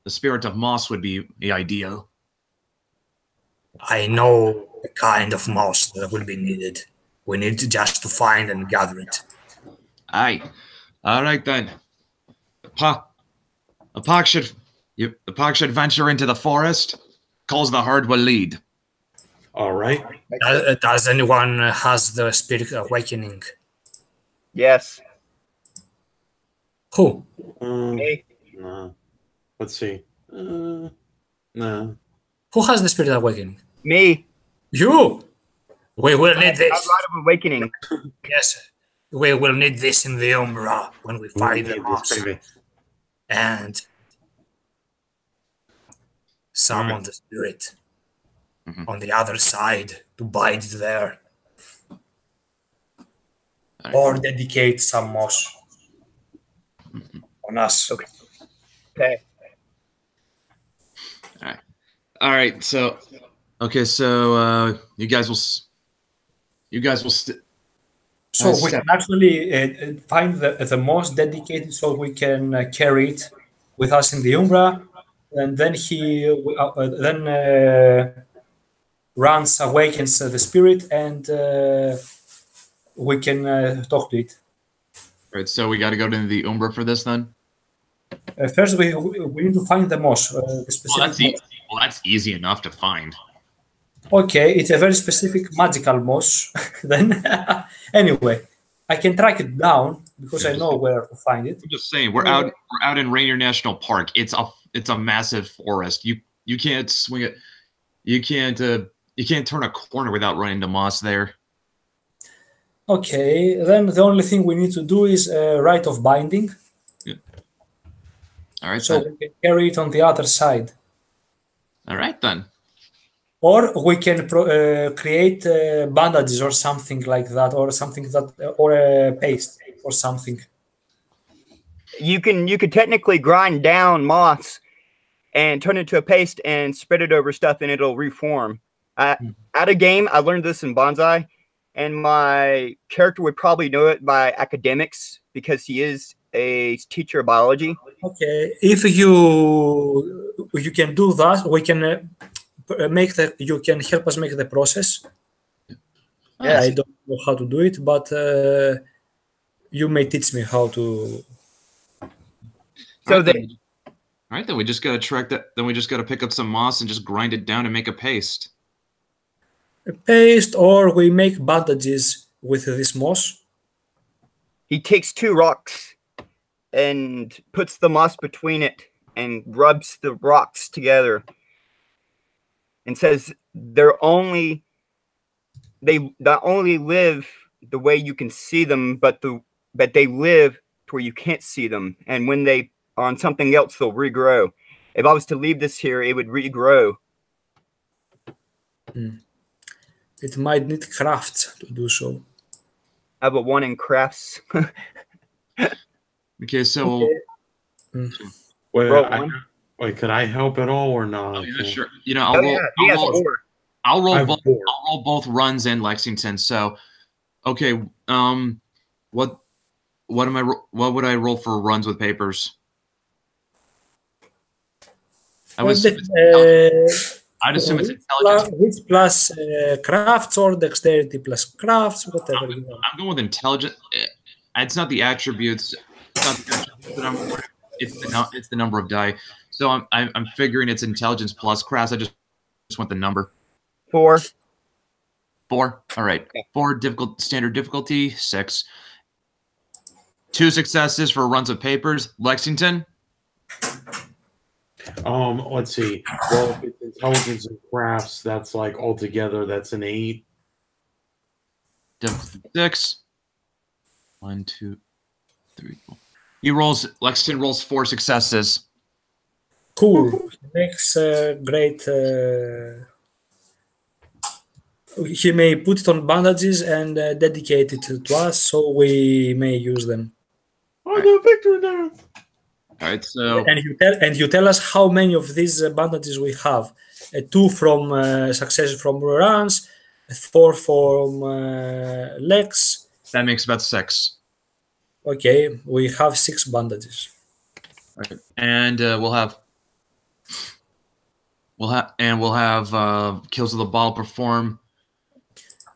the spirit of moss would be the ideal. I know the kind of moss that will be needed. We need just to find and gather it. Aye. All right then. The pack should venture into the forest. Calls the herd will lead. All right. Does anyone has the spirit awakening? Yes. Who? Me. No. Let's see. No. Who has the spirit awakening? Me. You. We will need this. Rite of Awakening. Yes. We will need this in the Umbra when we find the moss. Baby. And summon the spirit on the other side to bide there. Or dedicate some moss on us. Okay. All right. So you guys will. So we can actually find the most dedicated, so we can carry it with us in the Umbra, and then Rance awakens the spirit, and we can talk to it. Right. So we got to go to the Umbra for this then. First, we need to find the moss. The specific that's easy enough to find. Okay, it's a very specific magical moss. Then, anyway, I can track it down because I know where to find it. I'm just saying, we're out in Rainier National Park. It's a massive forest. You can't swing it. You can't turn a corner without running into moss there. Okay, then the only thing we need to do is rite of binding. Yeah. All right. So we can carry it on the other side. All right then. Or we can create bandages or something like that, or a paste or something. You could technically grind down moss and turn it into a paste and spread it over stuff, and it'll reform. At a game, I learned this in Bonsai, and my character would probably know it by academics because he is a teacher of biology. Okay, if you can do that, we can. You can help us make the process. Yes. I don't know how to do it, but you may teach me how to. So all right, then we just gotta track that. Then we just gotta pick up some moss and just grind it down and make a paste. A paste, or we make bandages with this moss. he takes 2 rocks and puts the moss between it and rubs the rocks together and says they not only live the way you can see them, but they live to where you can't see them. And when they are on something else, they'll regrow. If I was to leave this here, it would regrow. It might need crafts to do so. I have a 1 in crafts. Okay, so Wait, could I help at all or not? oh, yeah, sure. You know, I'll roll both runs in Lexington. So, okay, what would I roll for runs with papers? I'd assume it's intelligence. Which plus crafts or dexterity plus crafts, whatever you want. I'm going with intelligence. It's not the attributes. It's not the attributes that I'm worried. It's the number of die. So I'm figuring it's intelligence plus crafts. I just want the number. 4. 4. All right. 4 standard difficulty. 6. 2 successes for runs of papers. Lexington. Let's see. Well, if it's intelligence and crafts, that's like altogether, that's an 8. Difficulty 6. 1, 2, 3, 4. Lexington rolls 4 successes. Cool. Makes great. He may put it on bandages and dedicate it to us, so we may use them. Oh, no, victory now. All right, so and you tell us how many of these bandages we have. 2 from success from runs, 4 from legs. that makes about 6. Okay, we have 6 bandages. All right, and we'll have Kills of the Ball perform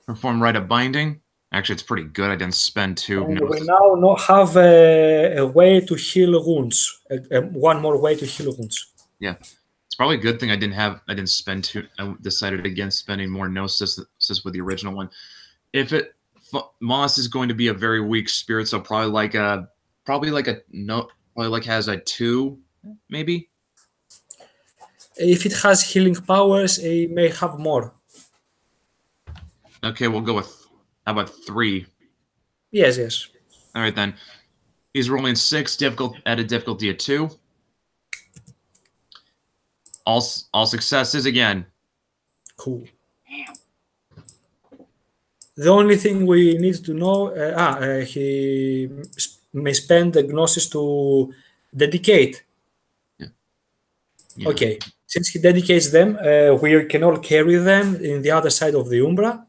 Rite of Binding. Actually, it's pretty good. I didn't spend 2. And we now have a way to heal wounds. One more way to heal wounds. Yeah, it's probably a good thing I didn't spend 2. I decided against spending more gnosis with the original one. Moss is going to be a very weak spirit, so probably has a 2, maybe. If it has healing powers, it may have more. Okay, we'll go with, how about 3? Yes. All right, then. He's rolling 6 at a difficulty of 2. All successes again. Cool. The only thing we need to know, he may spend the gnosis to dedicate. Yeah. Okay, since he dedicates them, we can all carry them in the other side of the Umbra.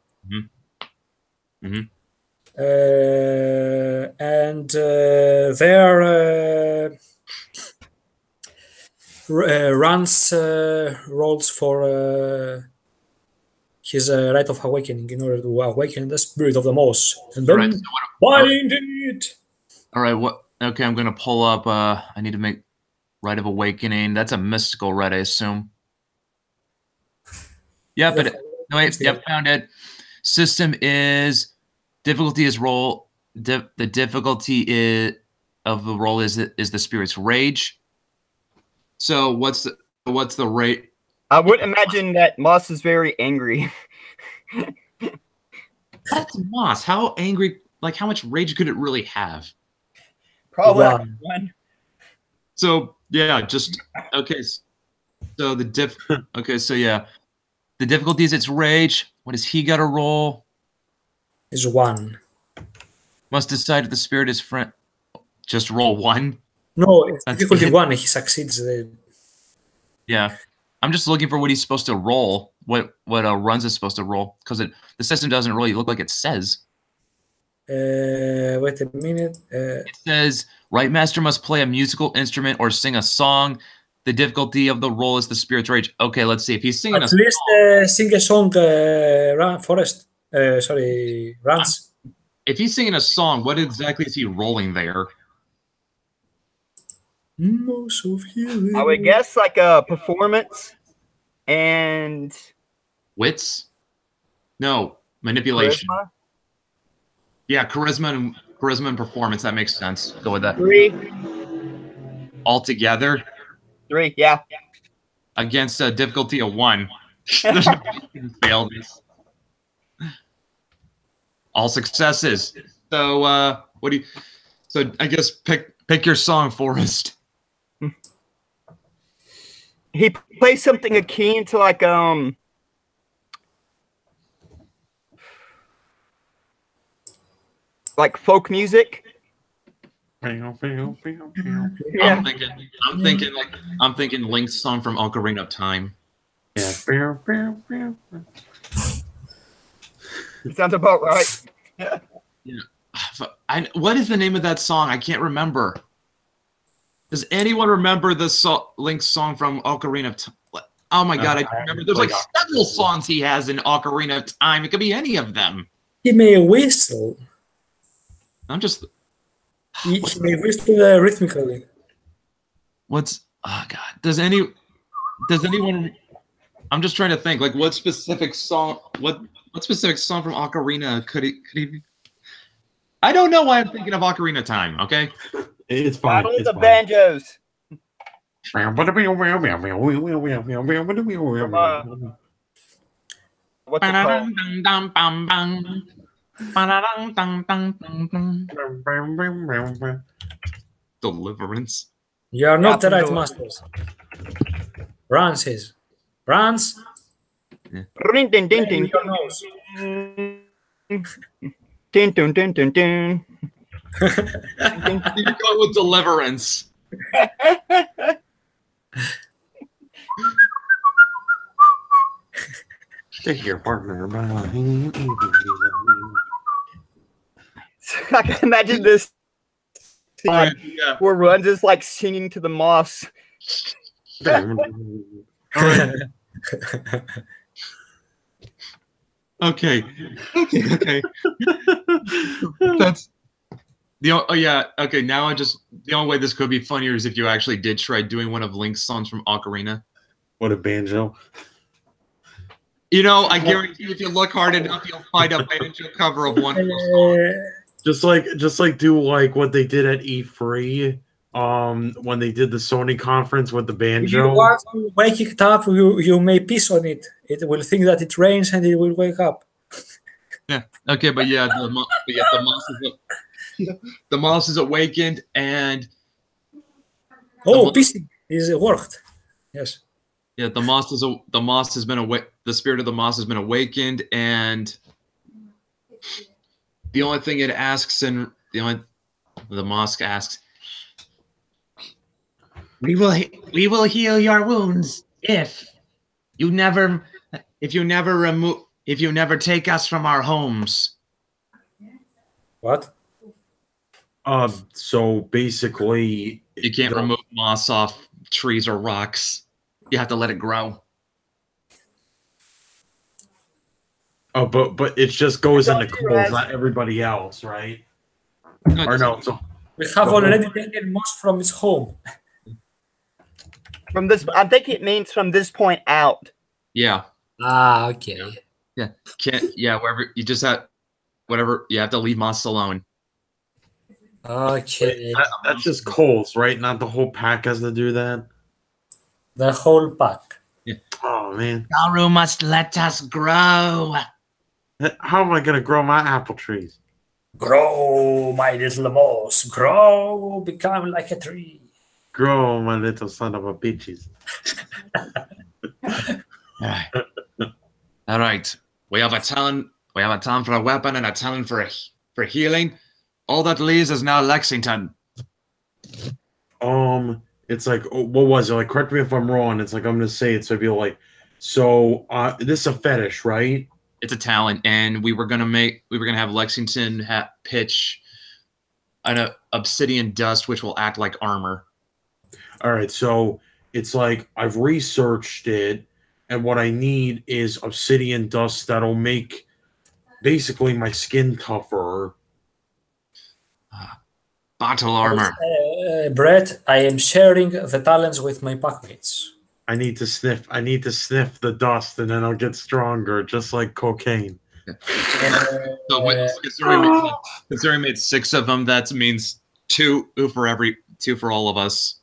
And there runs rolls for his Rite of Awakening in order to awaken the spirit of the moss and then bind it. All right, okay, I'm going to pull up, I need to make Rite of Awakening. That's a mystical rite, I assume. Yeah, but no, wait, yep, found it. System is difficulty is roll. The difficulty of the roll is the spirit's rage. So what's the rate? I would imagine that Moss is very angry. That's Moss. How angry? Like how much rage could it really have? Probably one. So yeah, just okay. So okay, so yeah, the difficulty is its rage. What does he got to roll? Is 1. Must decide if the spirit is friend. Just roll 1. No, it's difficulty 1. He succeeds. Yeah, I'm just looking for what he's supposed to roll. What runs is supposed to roll because the system doesn't really look like it says. Wait a minute. It says Rite Master must play a musical instrument or sing a song. The difficulty of the roll is the spirit's rage. Okay, let's see if he's singing. At least sing a song. Forest. Runs. If he's singing a song, what exactly is he rolling there? Most of healing. I would guess like a performance and wits. No, manipulation. Charisma? Yeah, charisma and performance. That makes sense. Go with that. 3. altogether 3, yeah. against a difficulty of 1. There's no way you can fail this. All successes. So what do you? So I guess pick your song, Forrest. He plays something akin to like folk music. Yeah. Yeah. I'm thinking Link's song from Ocarina of Time. Yeah. Sounds about right. Yeah. What is the name of that song? I can't remember. Does anyone remember the Link's song from Ocarina of Time? Oh my god, I remember. There's like several songs he has in Ocarina of Time. It could be any of them. He may whistle. I'm just. He may whistle rhythmically. What's oh god? Does anyone? I'm just trying to think. Like, what specific song? What specific song from Ocarina could he be? I don't know why I'm thinking of Ocarina of Time. Okay. It's fine. Battle It's of the fine. Banjos. What's it called? Deliverance. You are not the right Yeah. masters. Rance is. Rance. Ring, ding, ding, ding. Your nose. Ding, ding, ding, ding, ding. You're going with Deliverance. Take your partner. I can imagine this scene Yeah. where Runs is like singing to the moss. Okay. That's okay. Now the only way this could be funnier is if you actually did try doing one of Link's songs from Ocarina. What a banjo. You know, I guarantee if you look hard enough, you'll find a banjo cover of one of those songs. Just like do like what they did at E3, when they did the Sony conference with the If you banjo. want to wake it up, you may piss on it. It will think that it rains and it will wake up. Yeah. Okay, but yeah, the moss is awakened, and Oh, pissing is worked. Yes. yeah, the moss has been the spirit of the moss has been awakened, and the only thing it asks, and the moss asks, we will heal your wounds if you never take us from our homes. What? So basically, You can't remove moss off trees or rocks. You have to let it grow. oh, but it just goes into Don't clothes, you not everybody else, right? No, Or no? So We have already taken moss from its home. From this, I think it means from this point out. Yeah. Ah, okay. Wherever you just have whatever you have to leave moss alone. Okay. that's just coals, right? Not the whole pack has to do that. The whole pack. Oh man, Garu must let us grow. how am I gonna grow my apple trees? Grow, my little moss. Grow, become like a tree. Grow, my little son of a bitches. All right. We have a talent. We have a talent for a weapon and a talent for healing. All that leaves is now Lexington. It's like, what was it? Like, correct me if I'm wrong. It's like I'm gonna say it, so I'd be like, this is a fetish, right? It's a talent, and we were gonna have Lexington pitch an obsidian dust, which will act like armor. All right, so it's like I've researched it, and what I need is obsidian dust that'll make basically my skin tougher. Battle armor. Brett, I am sharing the talents with my packmates. I need to sniff the dust, and then I'll get stronger, just like cocaine. So considering we made 6 of them, that means two for all of us.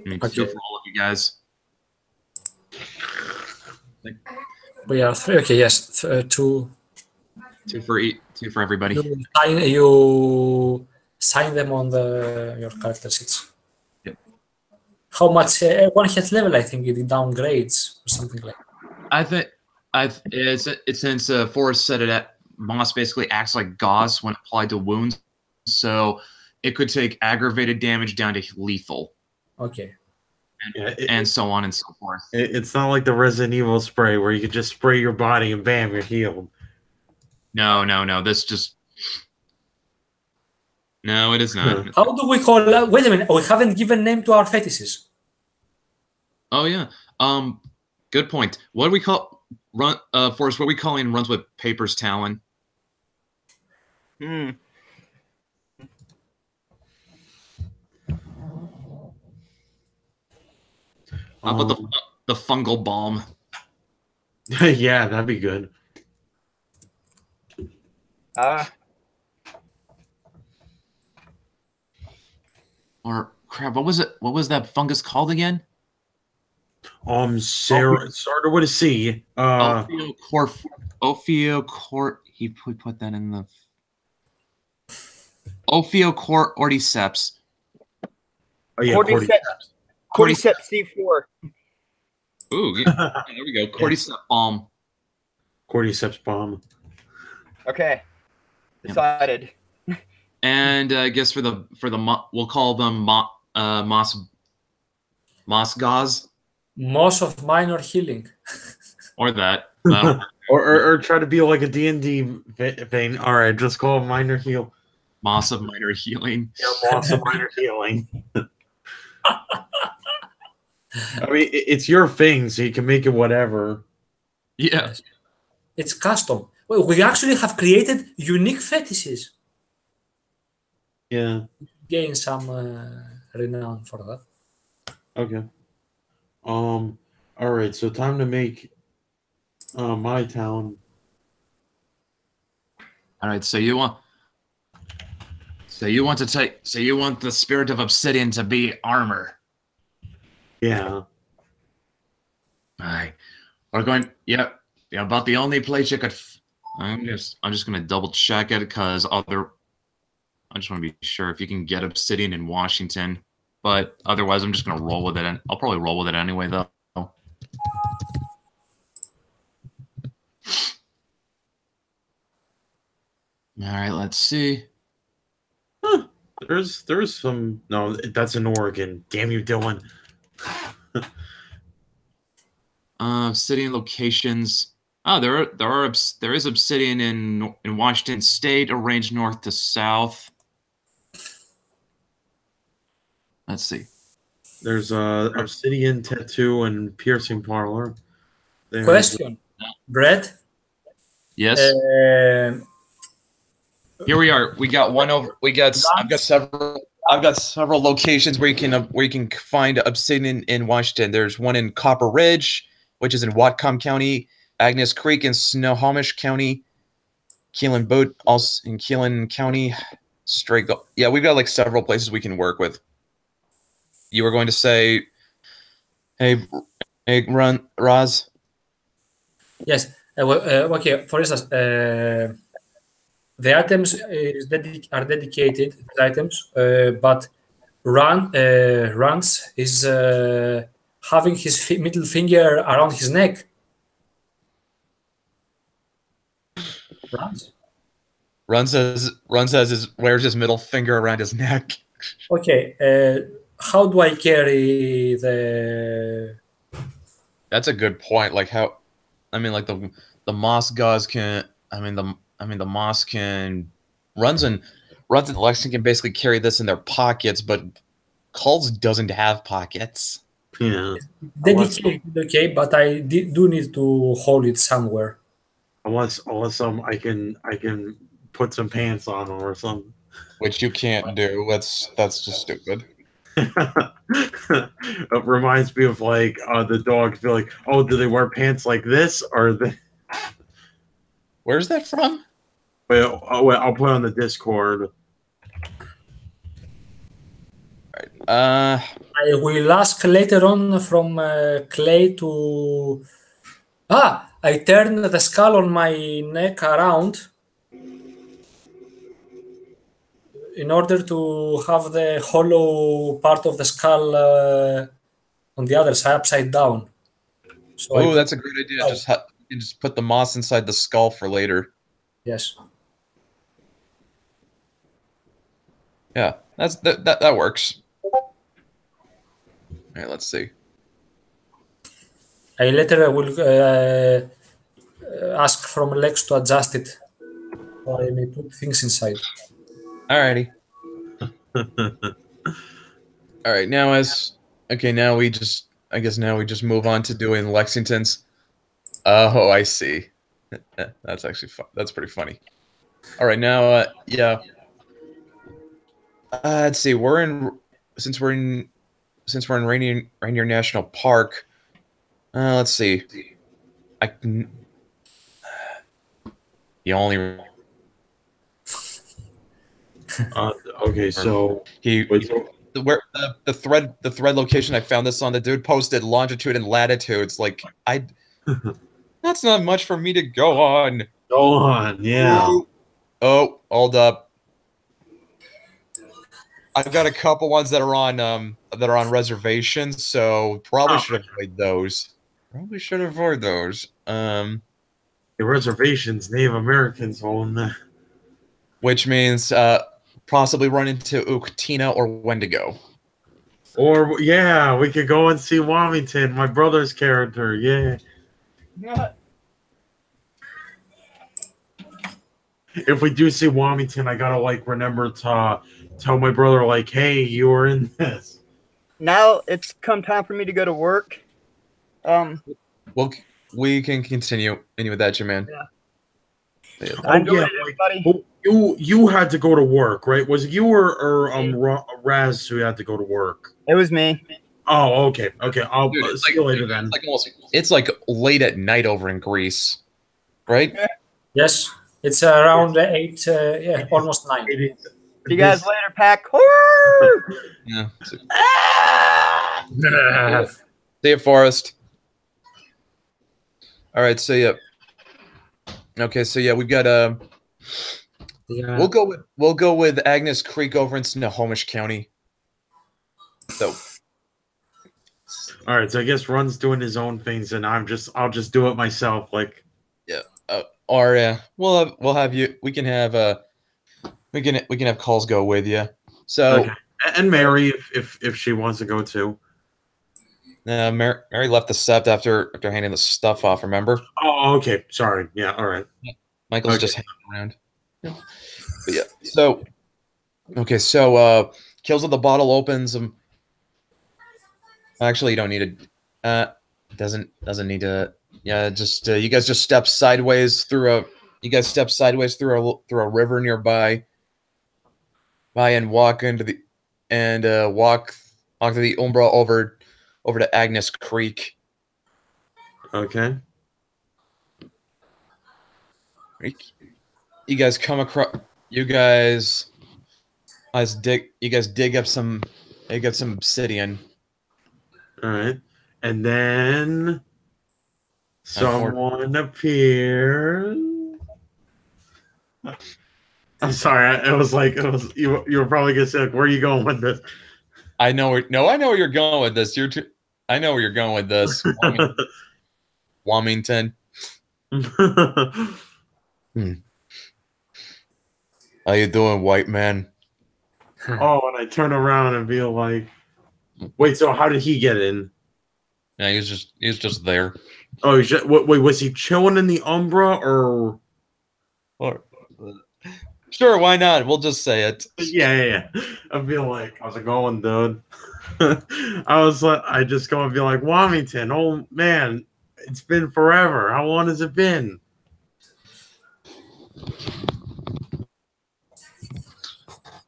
2 Okay. for all of you guys. We are 3. Okay, yes, 2. 2 for everybody. You sign them on your character sheets. Yep. How much? One hit level, I think it downgrades or something like that. It's since Forrest said it at Moss basically acts like gauze when applied to wounds, so it could take aggravated damage down to lethal. Okay. And so on and so forth. It's not like the Resident Evil spray where you can just spray your body and bam, you're healed. No. This just no, it is not. How do we call? Wait a minute. We haven't given name to our fetishes. Oh yeah. Good point. What do we call Forrest? What are we calling runs with papers, Talen? How about the fungal balm? Yeah, that'd be good. Or crap, what was it? What was that fungus called again? Sarah started with a C. Ophiocort. He put that in the Ophiocordyceps. Oh yeah, Cordyceps C4. Ooh, yeah. There we go. Cordyceps balm. Cordyceps bomb. Okay, decided. And I guess for the we'll call them moss gauze. Moss of minor healing. Or that. or try to be like a D&D vein. All right, just call it minor heal. Moss of minor healing. Yeah, moss of minor healing. I mean, it's your thing, so you can make it whatever. Yeah. It's custom. Well, we actually have created unique fetishes. Yeah. Gain some renown for that. Okay. All right, so time to make my town. All right, so you want the spirit of obsidian to be armor. Yeah. All right. We're going yeah, about the only place you could I'm just going to double check it cuz I just want to be sure if you can get obsidian in Washington, but otherwise I'm just going to roll with it and I'll probably roll with it anyway though. All right, let's see. Huh. There's some no, that's in Oregon. Damn you, Dylan. Obsidian locations. Oh, there is obsidian in Washington State, arranged north to south. Let's see. There's obsidian tattoo and piercing parlor. There's, Question, Brett. Yes. Here we are. We got one over. I've got several locations where you can find obsidian in Washington. There's one in Copper Ridge, which is in Whatcom County, Agnes Creek in Snohomish County, Keelan Boat also in Keelan County. Yeah, we've got like several places we can work with. You were going to say, hey, Roz? Yes. Okay. For instance, the items are dedicated items, but Rance is having his middle finger around his neck. Run says wears his middle finger around his neck. Okay. How do I carry the? That's a good point. Like how, I mean, like the moss gauze can. The moss can runs and Lexington can basically carry this in their pockets, but Cults doesn't have pockets. yeah. Dedicated, okay, but I do need to hold it somewhere. Unless I can put some pants on them or something. Which you can't do. That's just stupid. It reminds me of like the dog feel like, oh, do they wear pants like this or the? Where's that from? Well, I'll put it on the Discord. All right. I will ask later on from Clay to. I turn the skull on my neck around in order to have the hollow part of the skull on the other side, upside down. So Oh, that's a great idea. You can just put the moss inside the skull for later. Yes. Yeah, that works. All right, let's see. I later will ask from Lex to adjust it, so I may put things inside. Alrighty. All right, now now we just move on to doing Lexington's. Oh, I see. That's actually fun. That's pretty funny. All right, now yeah. Let's see. Since we're in Rainier National Park. Let's see. You only. Okay, so where the thread location I found this on, the dude posted longitude and latitudes. Like that's not much for me to go on. Go on, yeah. Oh, hold up. I've got a couple ones that are on reservations, so probably should avoid those. The reservations, Native Americans own that. Which means possibly run into Uktina or Wendigo. Or yeah, we could go and see Wilmington, my brother's character. Yeah. If we do see Wilmington, I gotta remember to tell my brother hey, you were in this. Now it's come time for me to go to work. Well, we can continue with that, your man. Yeah. Everybody. You had to go to work, right? Was it you or Raz who had to go to work? It was me. Oh, okay. I'll see you later then. It's like late at night over in Greece, right? Yes, it's around 8. Almost 9. See you guys later, Pack. Yeah. See you, Forrest. All right. So yeah. Okay. So yeah, we've got Yeah. We'll go with Agnes Creek over in Snohomish County. So. All right. So I guess Run's doing his own things, and I'll just do it myself. Yeah. Or we'll have you. We can have we can have calls go with you. So. Okay. And Mary, if she wants to go too. Mary left the sept after handing the stuff off. Remember? Oh, okay. Sorry. Yeah. All right. Michael's just hanging around. But yeah. So. Okay. So Kills of the Bottle opens. Actually, you don't need to. Doesn't need to. Yeah. Just you guys just step sideways through a. You guys step sideways through a river nearby. And walk into the. Walk to the Umbra over to Agnes Creek. Okay. You guys come across. You guys dig up some obsidian. All right, and then someone appears. I'm sorry. It was you were probably gonna say where are you going with this? I know where you're going with this. I know where you're going with this. Wilmington. How you doing, white man? Oh, and I turn around and be like, "Wait, so how did he get in?" Yeah, he's just there. Oh, wait, was he chilling in the Umbra or? Sure, why not? We'll just say it. Yeah. I feel like, how's it going, dude? I just go and be like, Wilmington, oh man, it's been forever. How long has it been?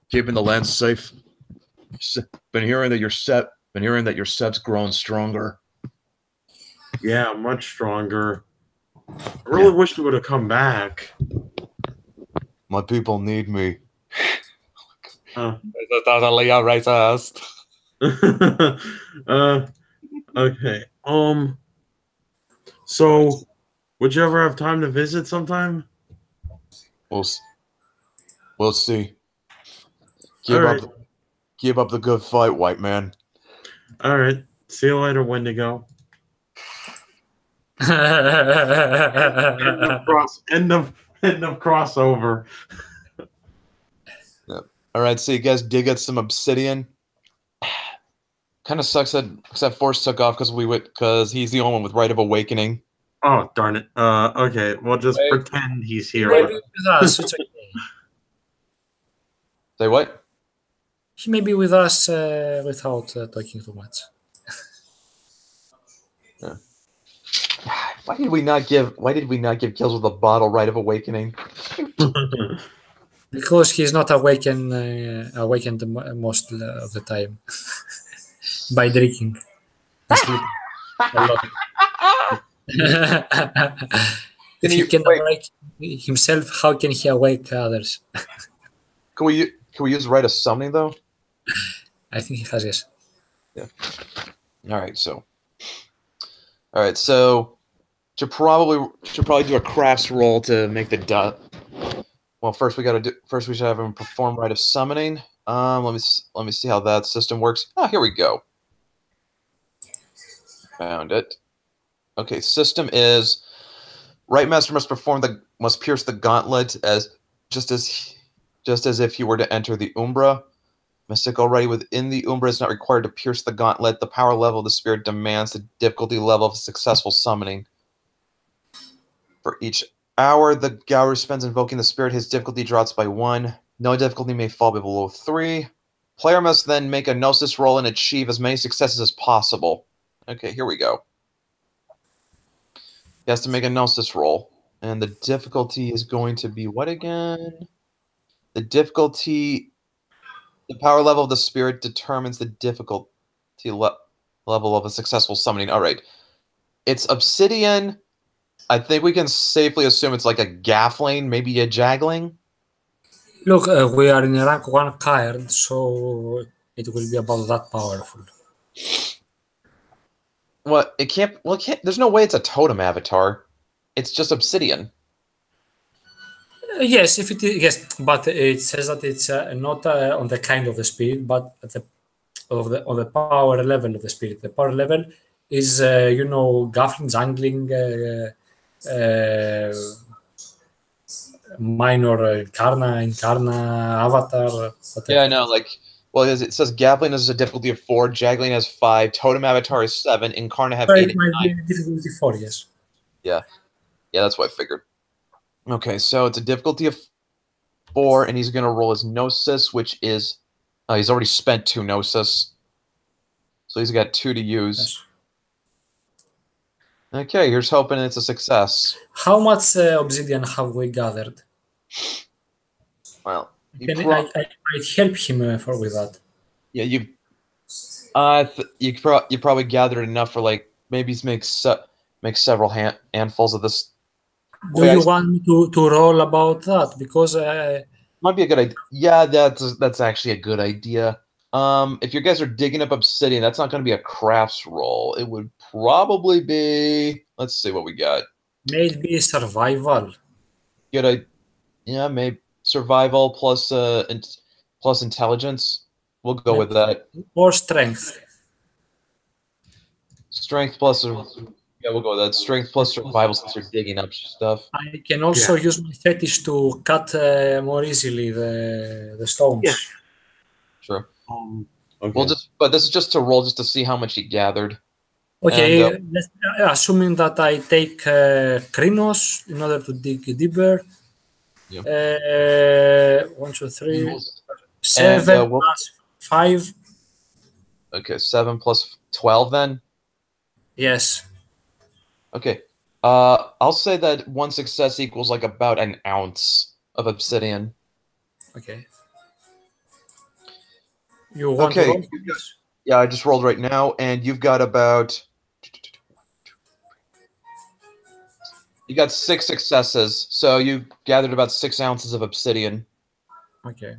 Keeping the land safe. Been hearing that your sep's grown stronger. Yeah, much stronger. I really wish you would have come back. My people need me. Huh. It's totally a racist. Okay. So, would you ever have time to visit sometime? We'll see. All right. Keep up the good fight, white man. All right. See you later, Wendigo. End of crossover. All right, so you guys dig at some obsidian. Kind of sucks that Force took off because he's the only one with Right of Awakening. Oh, darn it. Okay, we'll just Wait. pretend he's He here. may be with us. It's okay. Say what? He may be with us without talking too much. Why did we not give kills with a bottle Right of Awakening? Because he's not awakened most of the time by drinking and sleeping a lot. If he can awake himself, how can he awake others? Can we use Right of Summoning though? I think he has, yes. Yeah. All right, so should probably do a crafts roll to make the dot. Well, first we should have him perform Right of Summoning. Let me see how that system works. Oh, here we go. Found it. Okay, system is Right Master must pierce the gauntlet just as if he were to enter the Umbra. Mystic already within the Umbra is not required to pierce the gauntlet. The power level of the spirit demands the difficulty level of successful summoning. For each hour the Gauru spends invoking the spirit, his difficulty drops by 1. No difficulty may fall below 3. Player must then make a Gnosis roll and achieve as many successes as possible. Okay, here we go. He has to make a Gnosis roll. And the difficulty is going to be what again? The power level of the spirit determines the difficulty level of a successful summoning. All right. It's obsidian. I think we can safely assume it's like a gaffling, maybe a jagling. Look, we are in a rank 1 card, so it will be about that powerful. Well, it can't. There's no way it's a totem avatar. It's just obsidian. Yes, if it is, yes, but it says that it's not on the kind of the spirit, but at on the power level of the spirit. The power level is gaffling, jangling, minor incarna, avatar. Whatever. Yeah, I know. It says gaffling is a difficulty of 4, jagling has 5, totem avatar is 7, incarna have 8. It might be difficulty 4, yes. Yeah, that's what I figured. Okay, so it's a difficulty of 4, and he's gonna roll his Gnosis, which is he's already spent 2 Gnosis, so he's got 2 to use. Yes. Okay, here's hoping it's a success. How much obsidian have we gathered? Well, I might help him with that. Yeah, you probably gathered enough for maybe make several handfuls of this. Do you want me to roll about that? Because might be a good idea. Yeah, that's actually a good idea. If you guys are digging up obsidian, that's not going to be a crafts roll. It would probably be. Let's see what we got. Maybe survival. Maybe survival plus intelligence. We'll go with that. Or strength. Strength plus. Yeah, we'll go with that. Strength plus survival since you're digging up stuff. I can also use my fetish to cut more easily the stones. Yeah. Sure. Okay. But this is just to roll, just to see how much he gathered. Okay, assuming that I take Krynos in order to dig deeper. Yeah. 1, 2, 3, 7 plus 5. Okay, 7 plus 12 then? Yes. Okay. I'll say that 1 success equals about an ounce of obsidian. Okay. You want to roll? Yeah, I just rolled right now, and you've got about... You got 6 successes, so you've gathered about 6 ounces of obsidian. Okay.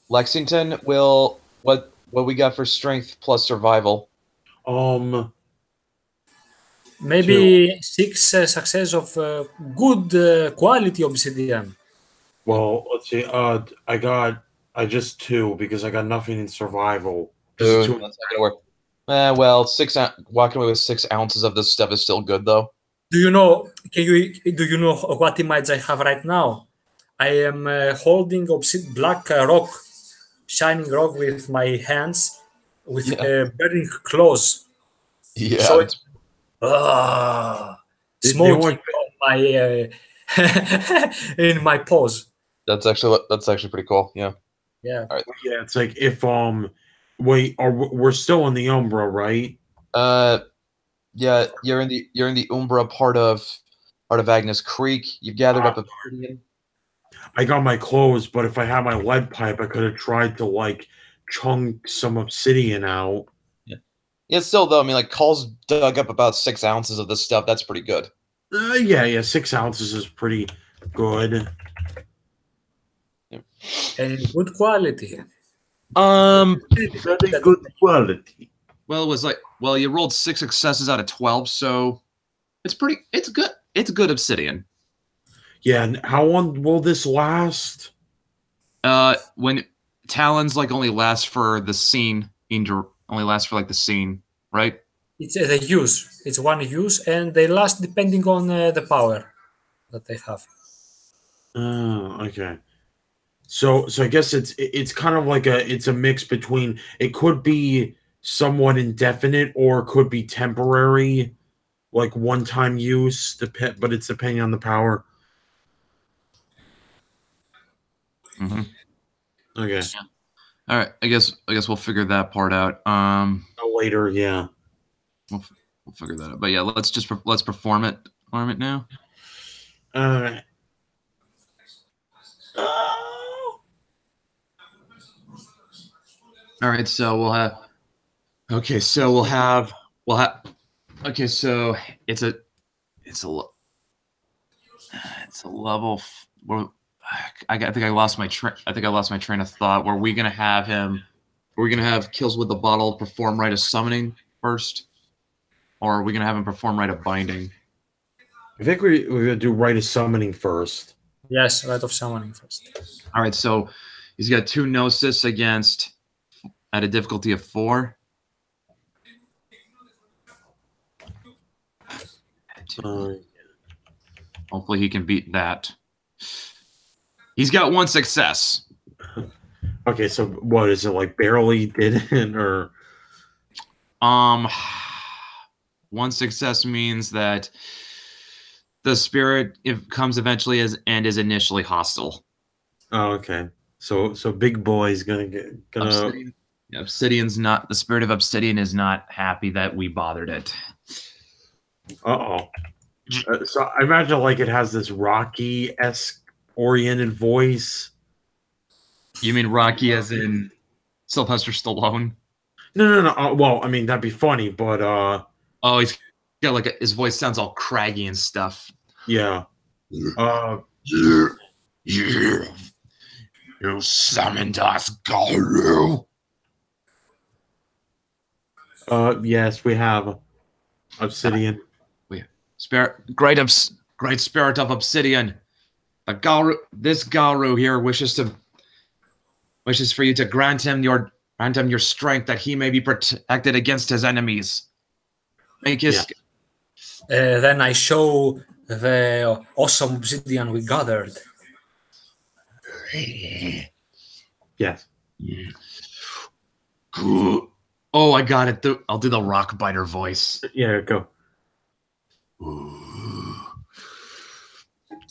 Lexington will... What what we got for strength plus survival? Maybe 6 success of good quality obsidian. Well, let's see. I just 2 because I got nothing in survival. Ooh, Just 2. that's not gonna work. Well, walking away with 6 ounces of this stuff is still good though. Do you know? Do you know what image I have right now? I am holding black rock, shining rock with my hands, with burning claws. Yeah, So that's, smoking want- on my in my paws. that's actually pretty cool. Yeah. Yeah. Yeah, it's like if wait, we're still in the Umbra, right? Yeah, you're in the Umbra part of Agnes Creek. You've gathered up obsidian. I got my clothes, but if I had my lead pipe, I could have tried to like chunk some obsidian out. Yeah, still though, I mean, like Call's dug up about 6 ounces of this stuff. That's pretty good. Yeah, 6 ounces is pretty good. And good quality. Very good quality. Well, it was like, well, you rolled 6 successes out of 12, so it's good. It's good obsidian. Yeah, and how long will this last? When Talons like only last for the scene, only lasts for like the scene, right? It's the use. It's one use, and they last depending on the power that they have. Oh, okay. So I guess it's kind of like it's a mix between it could be somewhat indefinite or it could be temporary, like one-time use, but it's depending on the power. Mm-hmm. Okay. All right. I guess we'll figure that part out. Later, yeah. We'll figure that out. But yeah, let's perform it now. All right. All right. So we'll have. Okay. So we'll have. Okay. So it's a level. I think I lost my train. I think I lost my train of thought. Were we gonna have him? Are we gonna have Kills with the Bottle perform Rite of Summoning first, or are we gonna have him perform Rite of Binding? I think we're gonna do Rite of Summoning first. Yes, Rite of Summoning first. All right. So he's got 2 Gnosis against at a difficulty of 4. Hopefully he can beat that. He's got 1 success. Okay, so what is it, like barely didn't or 1 success means that the spirit comes eventually and is initially hostile. Oh, okay. So Big Boy's gonna Obsidian's not, the spirit of Obsidian is not happy that we bothered it. Uh-oh. So I imagine like it has this Rocky-esque oriented voice. You mean Rocky as in Sylvester Stallone? No. Well, I mean that'd be funny, but oh, he's got like his voice sounds all craggy and stuff. Yeah. You summoned us, Garu. Yes, we have Obsidian. Great spirit of Obsidian. This Garu here wishes for you to grant him your strength that he may be protected against his enemies. Then I show the awesome obsidian we gathered. Yes. Oh, I got it. I'll do the rock biter voice. Yeah, go.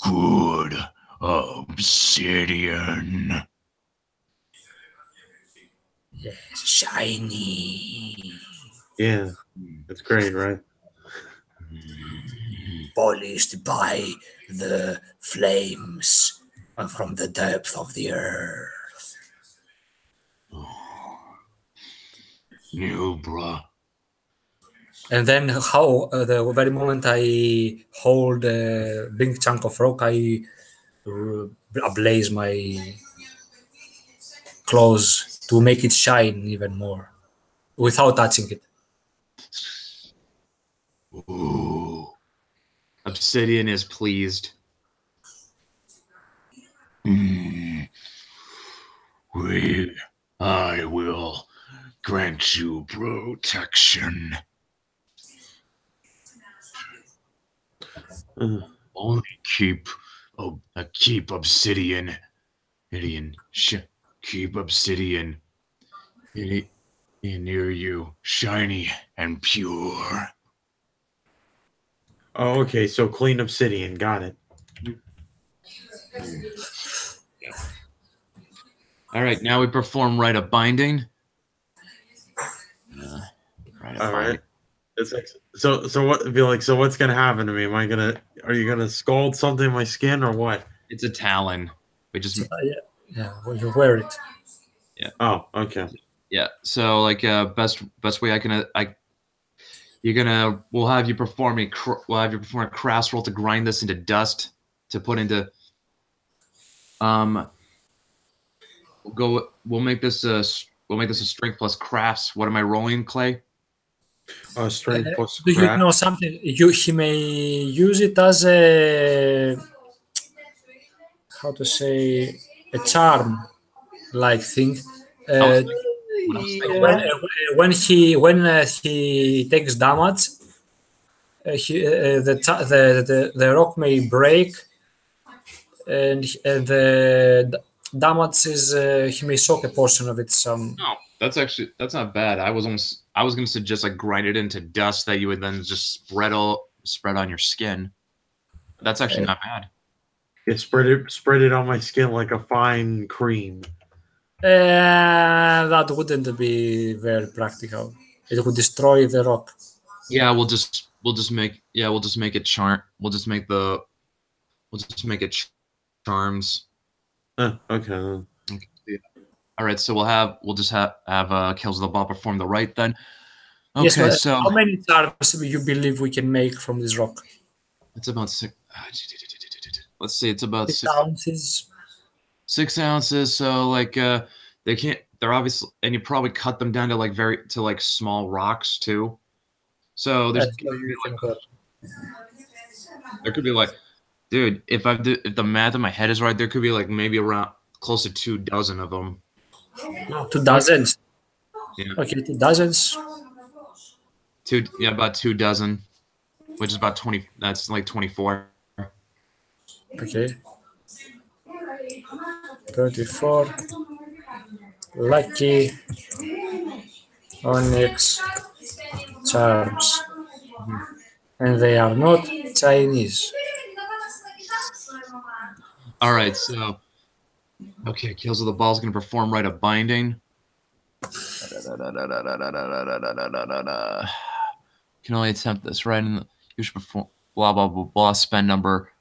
Good obsidian. Yes, shiny. Yeah, that's great, right? Polished by the flames from the depth of the earth. You, bruh. And then how the very moment I hold a big chunk of rock, I ablaze my claws to make it shine even more without touching it. Ooh. Obsidian is pleased. I will grant you protection. Only keep obsidian. Keep obsidian near you, shiny and pure. Oh, okay. So clean obsidian. Got it. All right, now we perform rite of binding. Rite of All binding. right. It's like, so what? Be like, so what's gonna happen to me? Are you gonna scald something in my skin or what? It's a Talen. We just Yeah, when you wear it. Oh, okay. yeah. So like best way we'll have you perform a crass roll to grind this into dust to put into we'll make this a strength plus crafts. What am I rolling, Clay? Strength plus Do you craft. know something? He may use it as a, how to say, a charm like thing. When he takes damage, the rock may break, and the damage is he may soak a portion of it. No, that's not bad. I was going to suggest like grind it into dust that you would then just spread on your skin. That's actually not bad. Yeah, spread it on my skin like a fine cream. That wouldn't be very practical. It would destroy the rock. Yeah, we'll just make it charms. Okay. Yeah. All right, so we'll just have Kills of the Ball perform the rite then. Okay, Yes, but so how many charms do you believe we can make from this rock? it's about 6. Let's see, it's about 6 ounces. 6 ounces. So like they're obviously, and you probably cut them down to like small rocks too. So there could be like, dude, if the math in my head is right, there could be like maybe around close to 2 dozen of them. No, 2 dozens. Yeah. Okay, 2 dozens. About 2 dozen, which is about 20. That's like 24. Okay. 24. Lucky. Onyx. Charms. And they are not Chinese. All right, so okay, Kills of the Ball is going to perform rite of binding. Can only attempt this, right? And you should perform blah blah blah blah. Spend number.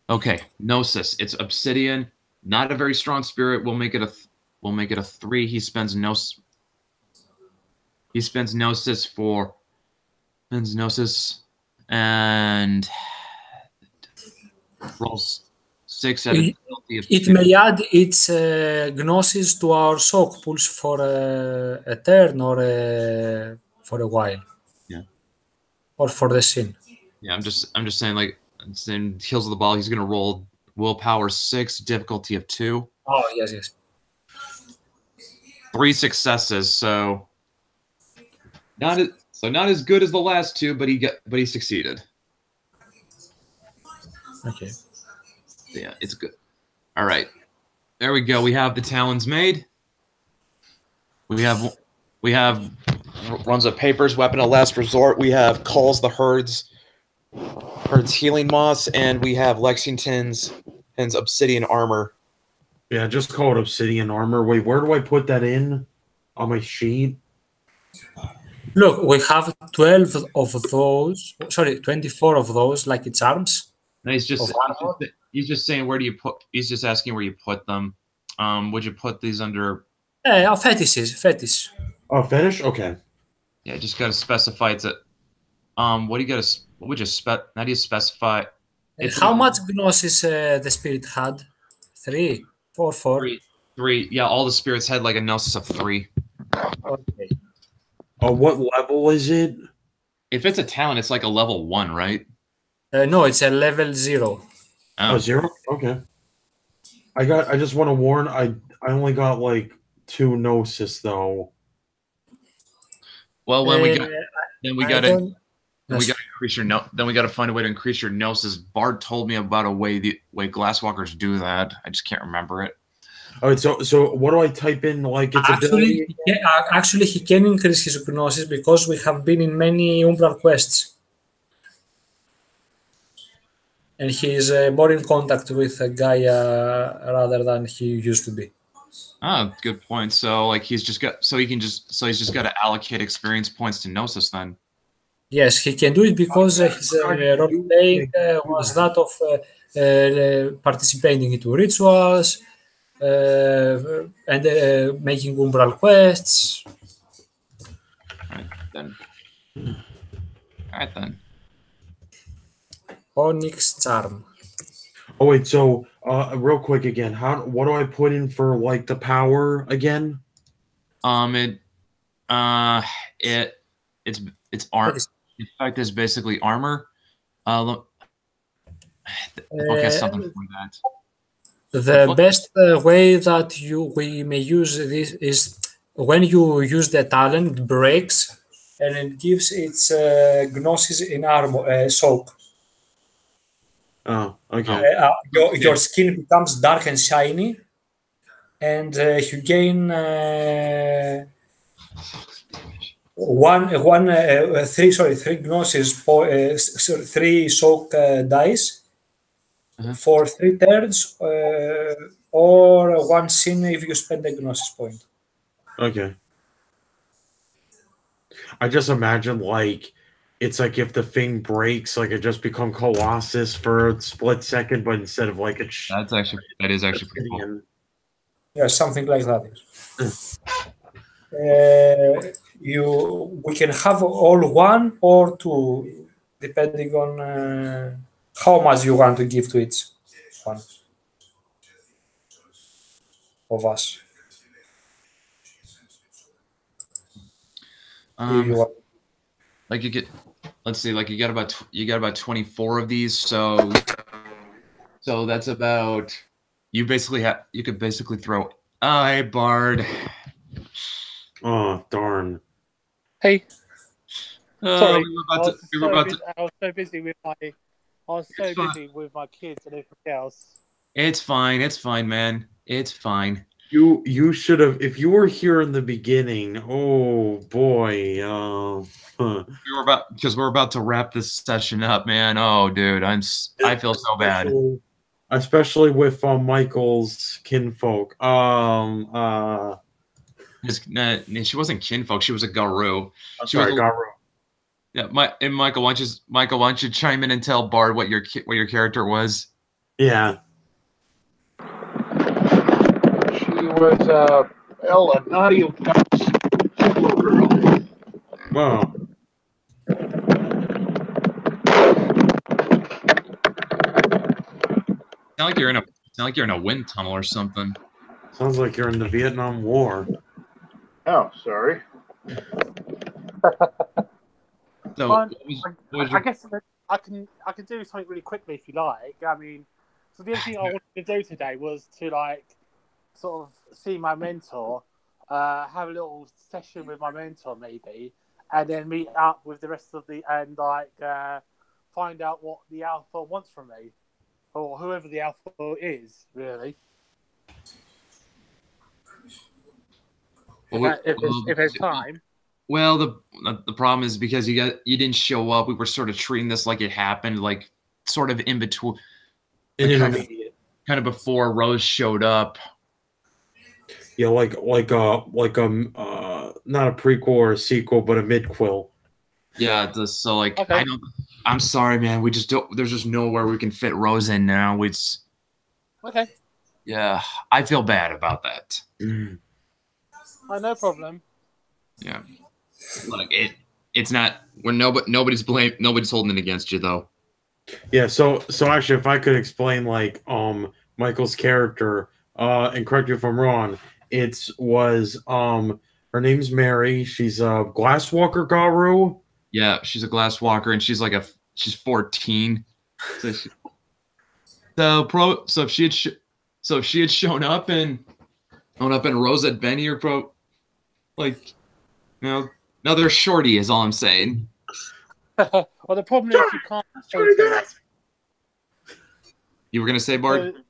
Okay, Gnosis. It's obsidian. Not a very strong spirit. We'll make it a 3. He spends Gnosis and rolls 6 at a difficulty of It 2. may add its gnosis to our soak pools for a turn or for a while. Yeah. Or for the scene. Yeah, I'm just saying, like, in Kills of the Ball, he's gonna roll willpower 6, difficulty of 2. Oh yes. 3 successes, so not as good as the last 2, but he succeeded. Okay. Yeah, it's good. All right, there we go. We have the talons made. We have runs of papers, weapon of last resort. We have calls the herds healing moss, and we have Lexington's obsidian armor. Yeah, just call it obsidian armor. Wait, where do I put that in on my sheet? Look, we have 12 of those. Sorry, 24 of those, like its arms. No, he's just saying where do you put. He's just asking where you put them. Would you put these under? Fetish. Oh, fetish? Okay. Yeah, just gotta specify it's a. What do you gotta? What would you How do you specify? How much gnosis the spirit had? 3, 4, 4. 3. Yeah, all the spirits had like a gnosis of 3. Okay. What level is it? If it's a talent, it's like a level 1, right? No, it's a level 0. Oh, 0? Okay. I just want to warn, I only got like 2 gnosis though. Well, when we got then we got to increase your then we got to find a way to increase your gnosis. Bard told me about a way the way glasswalkers do that. I just can't remember it. All right, so what do I type in? Like its ability? Actually, he can increase his gnosis because we have been in many Umbral quests. And he is more in contact with Gaia rather than he used to be. Oh, good point. So like he's just got he's just got to allocate experience points to gnosis then. Yes, he can do it because his role playing was that of participating into rituals and making Umbral quests. All right then. Onyx Charm. Oh wait, so real quick again, what do I put in for like the power again? It's armor. In fact, is basically armor. Okay, something like that. The best way that we may use this is when you use the talent, it breaks, and it gives its gnosis in armor soak. Oh, okay. Your skin becomes dark and shiny, and you gain three gnosis, 3 soak dice for 3 turns, or 1 sin if you spend a gnosis point. Okay. I just imagine like it's like if the thing breaks, like it just become Colossus for a split second, but instead of like that is actually pretty cool. Yeah, something like that. We can have all 1 or 2, depending on how much you want to give to each one of us. Like you get, let's see, like you got about 24 of these, so that's about you could basically throw. Oh, hey, Bard. Oh, darn. Hey. Sorry, I was so busy with my kids and everything else. It's fine, man. It's fine. You should have, if you were here in the beginning. Oh boy. We're about to wrap this session up, man. Oh, dude, I feel so bad. Especially with Michael's kinfolk. She wasn't kinfolk. She was a Garu. Garu. Yeah, Michael, why don't you chime in and tell Bard what your character was? Yeah. She was Ella, naughty little girl. Wow. Sound like you're in a wind tunnel or something. Sounds like you're in the Vietnam War. Oh, sorry. So, I guess I can do something really quickly if you like. I mean, so the only thing I wanted to do today was to like sort of see my mentor, have a little session with my mentor maybe, and then meet up with the rest of and find out what the alpha wants from me, or whoever the alpha is, really. If there's time. Well, the problem is because you didn't show up. We were sort of treating this like it happened, like sort of in between, kind of before Rose showed up. Yeah, like not a prequel or a sequel, but a midquel. Yeah, so like okay. I'm sorry, man. We just don't. There's just nowhere we can fit Rose in now. It's okay. Yeah, I feel bad about that. No problem. Yeah, like it's not. Nobody's holding it against you though. Yeah. So actually, if I could explain, like Michael's character, and correct me if I'm wrong, her name's Mary. She's a Glasswalker Garu. Yeah, she's a glass walker, and she's 14. So if she had shown up and Rosette Benny or another shorty is all I'm saying. Well, the problem is you can't. You were gonna say, Bard?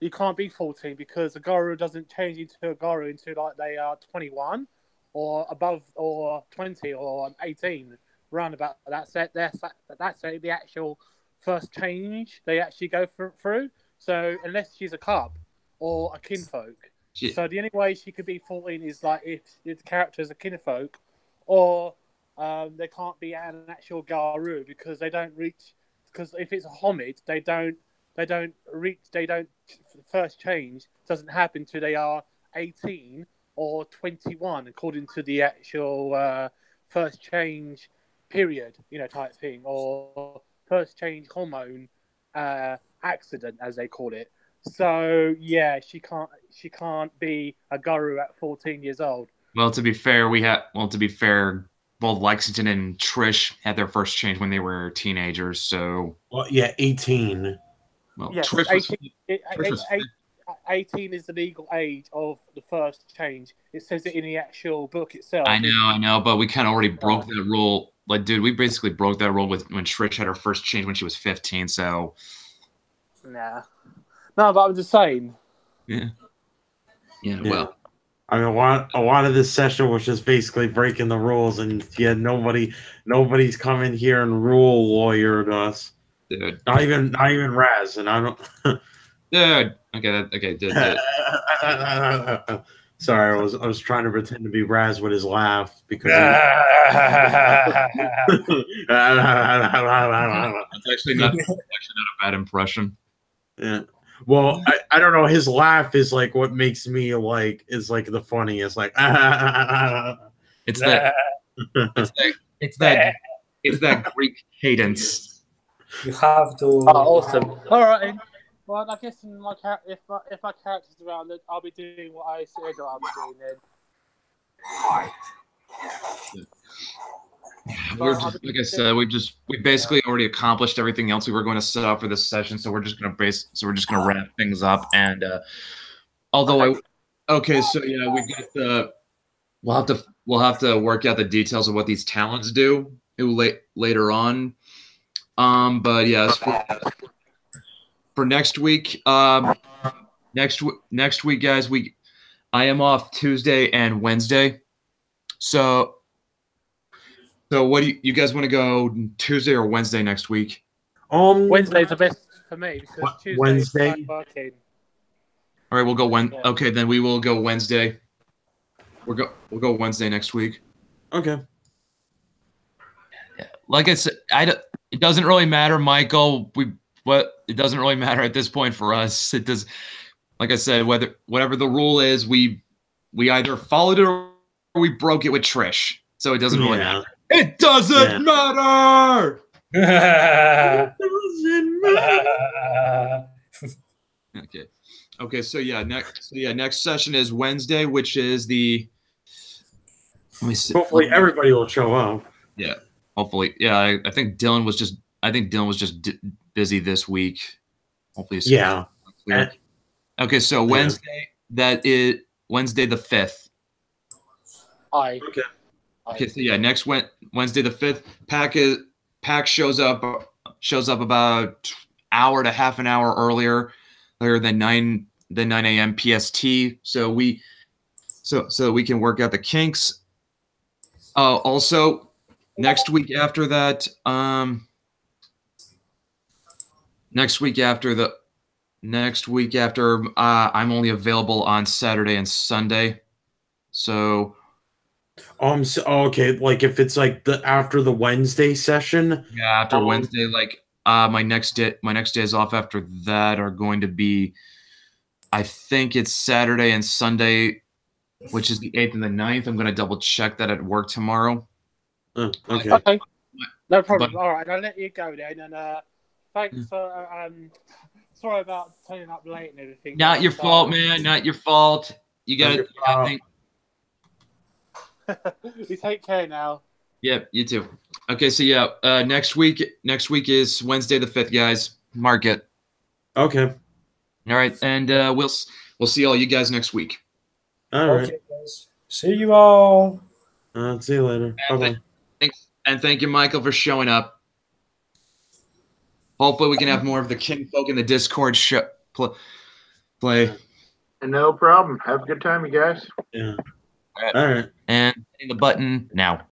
You can't be 14 because a Garu doesn't change into a Garu until like they are 21 or above, or 20 or 18. Round about that's it. That's the actual first change they actually go through. So unless she's a cub or a kinfolk, so the only way she could be 14 is like if the character's a kinfolk, or they can't be an actual Garu because they don't reach. Because if it's a homid, they don't reach. First change doesn't happen till they are 18 or 21, according to the actual first change period, type thing, or first change hormone accident, as they call it. So yeah, she can't be a Garu at 14 years old. Well, to be fair, both Lexington and Trish had their first change when they were teenagers. So 18. Well, yes, Trish 18 is the legal age of the first change. It says it in the actual book itself. I know, but we kind of already broke that rule. Like, dude, we basically broke that rule when Trish had her first change when she was 15. So, no, but I'm just saying. Yeah. Well, I mean, a lot of this session was just basically breaking the rules, and nobody's come in here and rule lawyered us. Dude. Not even Raz, and I don't. Dude. Okay, dude. Sorry, I was trying to pretend to be Raz with his laugh because. That's actually not a bad impression. Yeah. Well, I don't know. His laugh is like what makes me is the funniest. Like, it's that Greek cadence. You have to. Oh, awesome! All right. Well, I guess if my character's around, I'll be doing what I said I'll be doing then. Like I said, we basically already accomplished everything else we were going to set up for this session, so we're just gonna wrap things up. And we'll have to work out the details of what these talents do later on. But yes, for next week, next week, guys, I am off Tuesday and Wednesday, so. So what do you guys want to go Tuesday or Wednesday next week? Wednesday's the best for me because Tuesday Wednesday. I'm working. All right, we'll go Wednesday. Yeah. Okay, then we will go Wednesday. We'll go Wednesday next week. Okay. Yeah. Like I said, it doesn't really matter, Michael. It doesn't really matter at this point for us. It does. Like I said, whatever the rule is, we either followed it or we broke it with Trish. So it doesn't really matter. It doesn't matter. It doesn't matter. Okay. So next session is Wednesday, which is the. Let me see. Hopefully, everybody will show up. Yeah. Hopefully, yeah. I think Dylan was just. Busy this week. Hopefully. Yeah. Okay. So Wednesday. That is Wednesday the 5th. Okay. Okay, so yeah, next Wednesday the 5th, Pac shows up about hour to half an hour earlier than 9 a.m. PST, so we can work out the kinks. Also, next week after I'm only available on Saturday and Sunday, so. Okay, like if it's like after the Wednesday session. Yeah, after Wednesday, like my next days off after that are going to be, I think it's Saturday and Sunday, which is the 8th and the 9th. I'm going to double check that at work tomorrow. Okay. No problem. All right, I'll let you go then. And thanks for sorry about turning up late and everything. Not your fault, man. Not your fault. You got Not it. your fault. You take care now. Yep, you too. Okay, so yeah, next week is Wednesday the 5th, guys. Mark it. Okay. All right, and we'll see all you guys next week. All right. Okay, guys. See you all. See you later. Bye bye. Thank you, Michael, for showing up. Hopefully, we can have more of the kinfolk in the Discord play. And no problem. Have a good time, you guys. Yeah. All right. And hitting the button now.